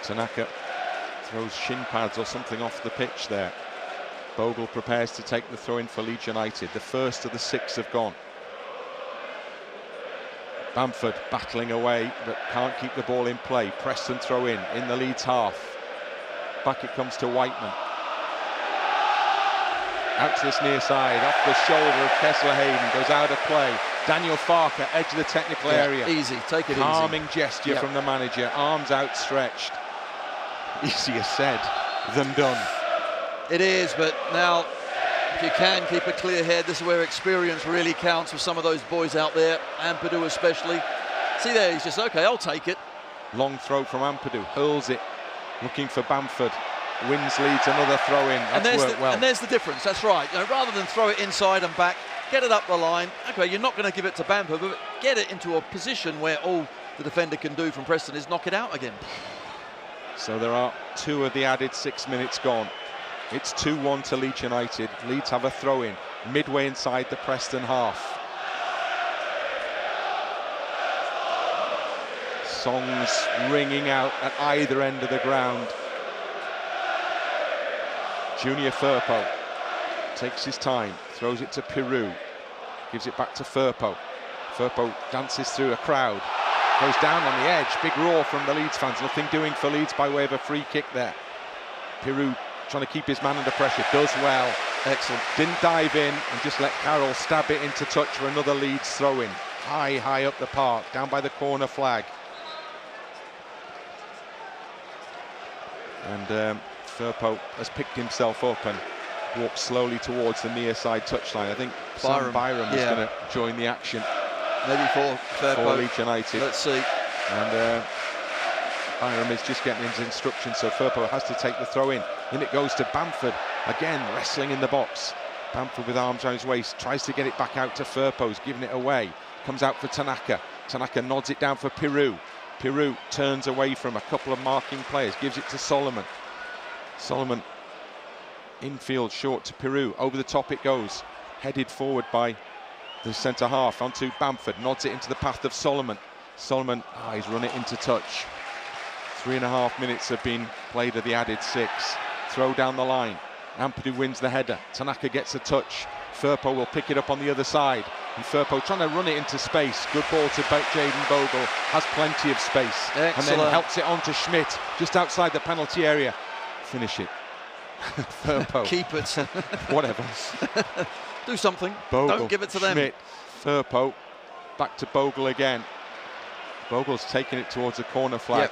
Tanaka throws shin pads or something off the pitch there. Bogle prepares to take the throw in for Leeds United. The first of the 6 have gone. Bamford battling away but can't keep the ball in play. Preston throw in the Leeds half. Back it comes to Whiteman. Out to this near side, off the shoulder of Kesler-Hayden, goes out of play. Daniel Farker, edge of the technical area. Easy, take it easy. Calming gesture from the manager, arms outstretched. Easier said than done. It is, but now if you can keep a clear head, this is where experience really counts for some of those boys out there, Ampadu especially. See there, he's just, okay, I'll take it. Long throw from Ampadu, hurls it, looking for Bamford. Wins Leeds another throw in. That's worked well. And there's the difference, that's right. You know, rather than throw it inside and back, get it up the line. Okay, you're not going to give it to Bamford, but get it into a position where all the defender can do from Preston is knock it out again. So there are 2 of the added 6 minutes gone. It's 2-1 to Leeds United. Leeds have a throw in midway inside the Preston half. Songs ringing out at either end of the ground. Junior Firpo takes his time, throws it to Piroe, gives it back to Firpo. Firpo dances through a crowd, goes down on the edge. Big roar from the Leeds fans. Nothing doing for Leeds by way of a free kick there. Piroe trying to keep his man under pressure, does well. Excellent. Didn't dive in and just let Carroll stab it into touch for another Leeds throw-in. High up the park, down by the corner flag. And Firpo has picked himself up and walked slowly towards the near side touchline. I think Byram is going to join the action. Maybe for Firpo. For Leeds United. Let's see. And Byram is just getting his instructions, so Firpo has to take the throw in. Then it goes to Bamford, again wrestling in the box. Bamford with arms around his waist, tries to get it back out to Firpo, he's giving it away. Comes out for Tanaka. Tanaka nods it down for Piroe. Piroe turns away from a couple of marking players, gives it to Solomon. Solomon infield short to Piroe, over the top it goes, headed forward by the centre half onto Bamford, nods it into the path of Solomon. Solomon, he's run it into touch. 3.5 minutes have been played of the added 6. Throw down the line. Ampadu wins the header. Tanaka gets a touch. Firpo will pick it up on the other side. And Firpo trying to run it into space. Good ball to Jaden Bogle. Has plenty of space. Excellent. And then helps it on to Schmidt, just outside the penalty area. Finish it. Firpo. Keep it. Whatever. Do something. Bogle, Don't give it to them. Schmidt, Firpo, back to Bogle again. Bogle's taking it towards the corner flag.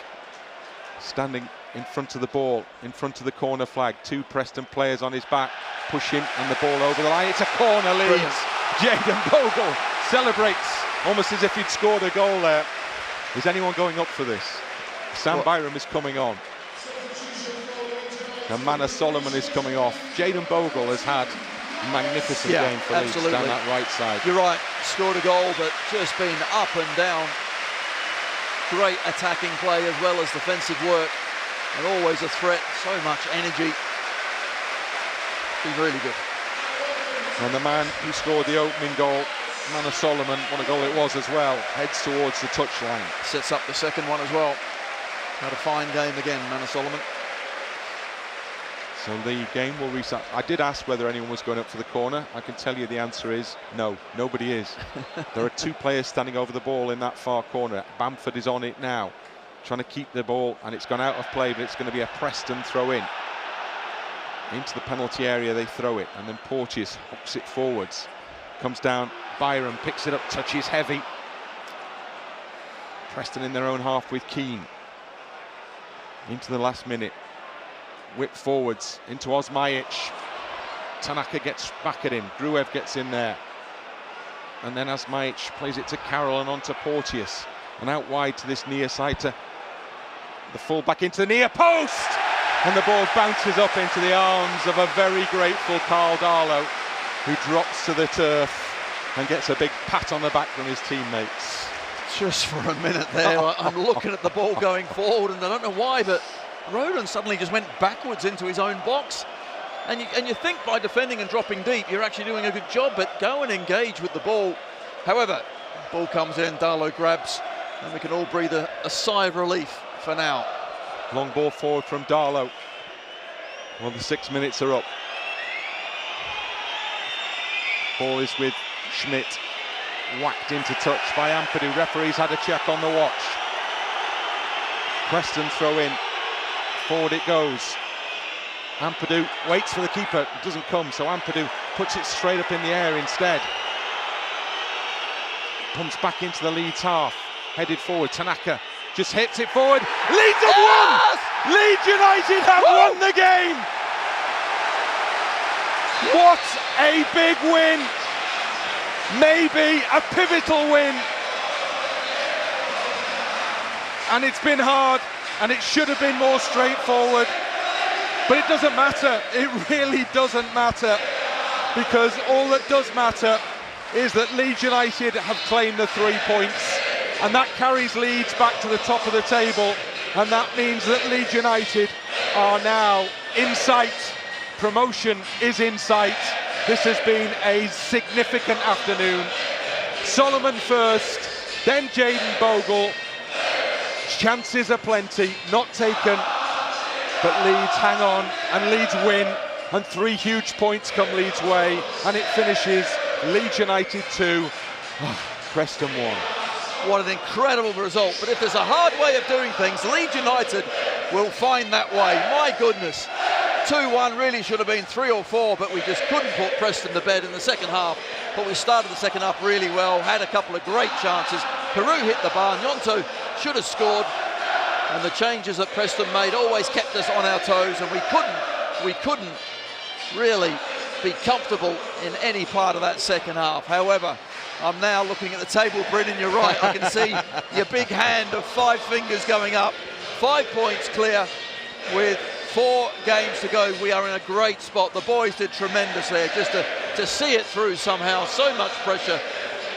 Standing in front of the ball, in front of the corner flag. 2 Preston players on his back, pushing and the ball over the line. It's a corner, Leeds. Jaden Bogle celebrates almost as if he'd scored a goal there. Is anyone going up for this? Sam Byram is coming on. And Mana Solomon is coming off. Jaden Bogle has had a magnificent game for Leeds down that right side. You're right, scored a goal, but just been up and down. Great attacking play as well as defensive work, and always a threat, so much energy. Been really good. And the man who scored the opening goal, Mana Solomon, what a goal it was as well, heads towards the touchline. Sets up the second one as well. Had a fine game again, Mana Solomon. So the game will restart. I did ask whether anyone was going up for the corner. I can tell you the answer is no, nobody is. There are 2 players standing over the ball in that far corner. Bamford is on it now, trying to keep the ball, and it's gone out of play, but it's going to be a Preston throw in. Into the penalty area they throw it, and then Porteous hooks it forwards. Comes down, Byram picks it up, touches heavy. Preston in their own half with Keane. Into the last minute. Whip forwards into Osmajic. Tanaka gets back at him. Gruev gets in there. And then Osmajic plays it to Carroll and on to Porteous. And out wide to this near side to the full-back into the near post. And the ball bounces up into the arms of a very grateful Carl Darlow, who drops to the turf and gets a big pat on the back from his teammates. Just for a minute there, I'm looking at the ball going forward, and I don't know why, but Rodon suddenly just went backwards into his own box. And you think by defending and dropping deep, you're actually doing a good job, but go and engage with the ball. However, ball comes in, Darlow grabs, and we can all breathe a sigh of relief for now. Long ball forward from Darlow. Well, the 6 minutes are up. Ball is with Schmidt. Whacked into touch by Ampadu. Referee's had a check on the watch. Preston throw in. Forward it goes. Ampadu waits for the keeper. It doesn't come, so Ampadu puts it straight up in the air instead. Comes back into the Leeds half. Headed forward. Tanaka just hits it forward. Leeds have won! Leeds United have won the game! What a big win! Maybe a pivotal win. And it's been hard, and it should have been more straightforward. But it doesn't matter. It really doesn't matter. Because all that does matter is that Leeds United have claimed the 3 points. And that carries Leeds back to the top of the table. And that means that Leeds United are now in sight. Promotion is in sight. This has been a significant afternoon. Solomon first, then Jaden Bogle. Chances are plenty, not taken. But Leeds hang on and Leeds win. And 3 huge points come Leeds' way. And it finishes Leeds United 2, Preston 1. What an incredible result, but if there's a hard way of doing things, Leeds United will find that way. My goodness, 2-1 really should have been 3 or 4, but we just couldn't put Preston to bed in the second half. But we started the second half really well, had a couple of great chances. Piroe hit the bar, Gnonto should have scored, and the changes that Preston made always kept us on our toes, and we couldn't really be comfortable in any part of that second half. However, I'm now looking at the table, Brendan, you're right. I can see your big hand of 5 fingers going up. 5 points clear with 4 games to go. We are in a great spot. The boys did tremendous there, just to see it through somehow. So much pressure,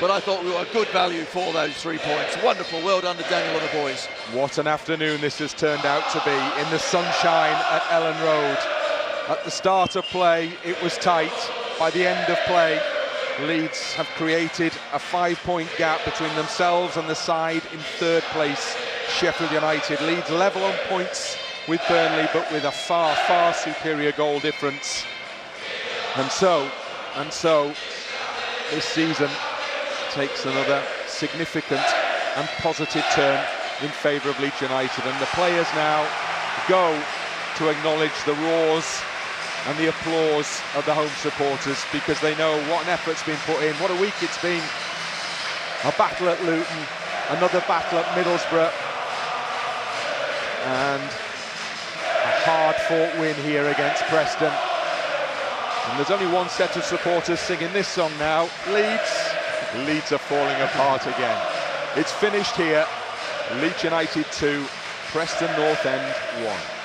but I thought we were good value for those 3 points. Wonderful, well done to Daniel and the boys. What an afternoon this has turned out to be in the sunshine at Ellen Road. At the start of play, it was tight. By the end of play, Leeds have created a 5-point gap between themselves and the side in 3rd place, Sheffield United. Leeds level on points with Burnley, but with a far, far superior goal difference. And so, this season takes another significant and positive turn in favour of Leeds United. And the players now go to acknowledge the roars and the applause of the home supporters, because they know what an effort's been put in, what a week it's been. A battle at Luton, another battle at Middlesbrough, and a hard-fought win here against Preston. And there's only one set of supporters singing this song now. Leeds are falling apart again. It's finished here. Leeds United 2, Preston North End 1.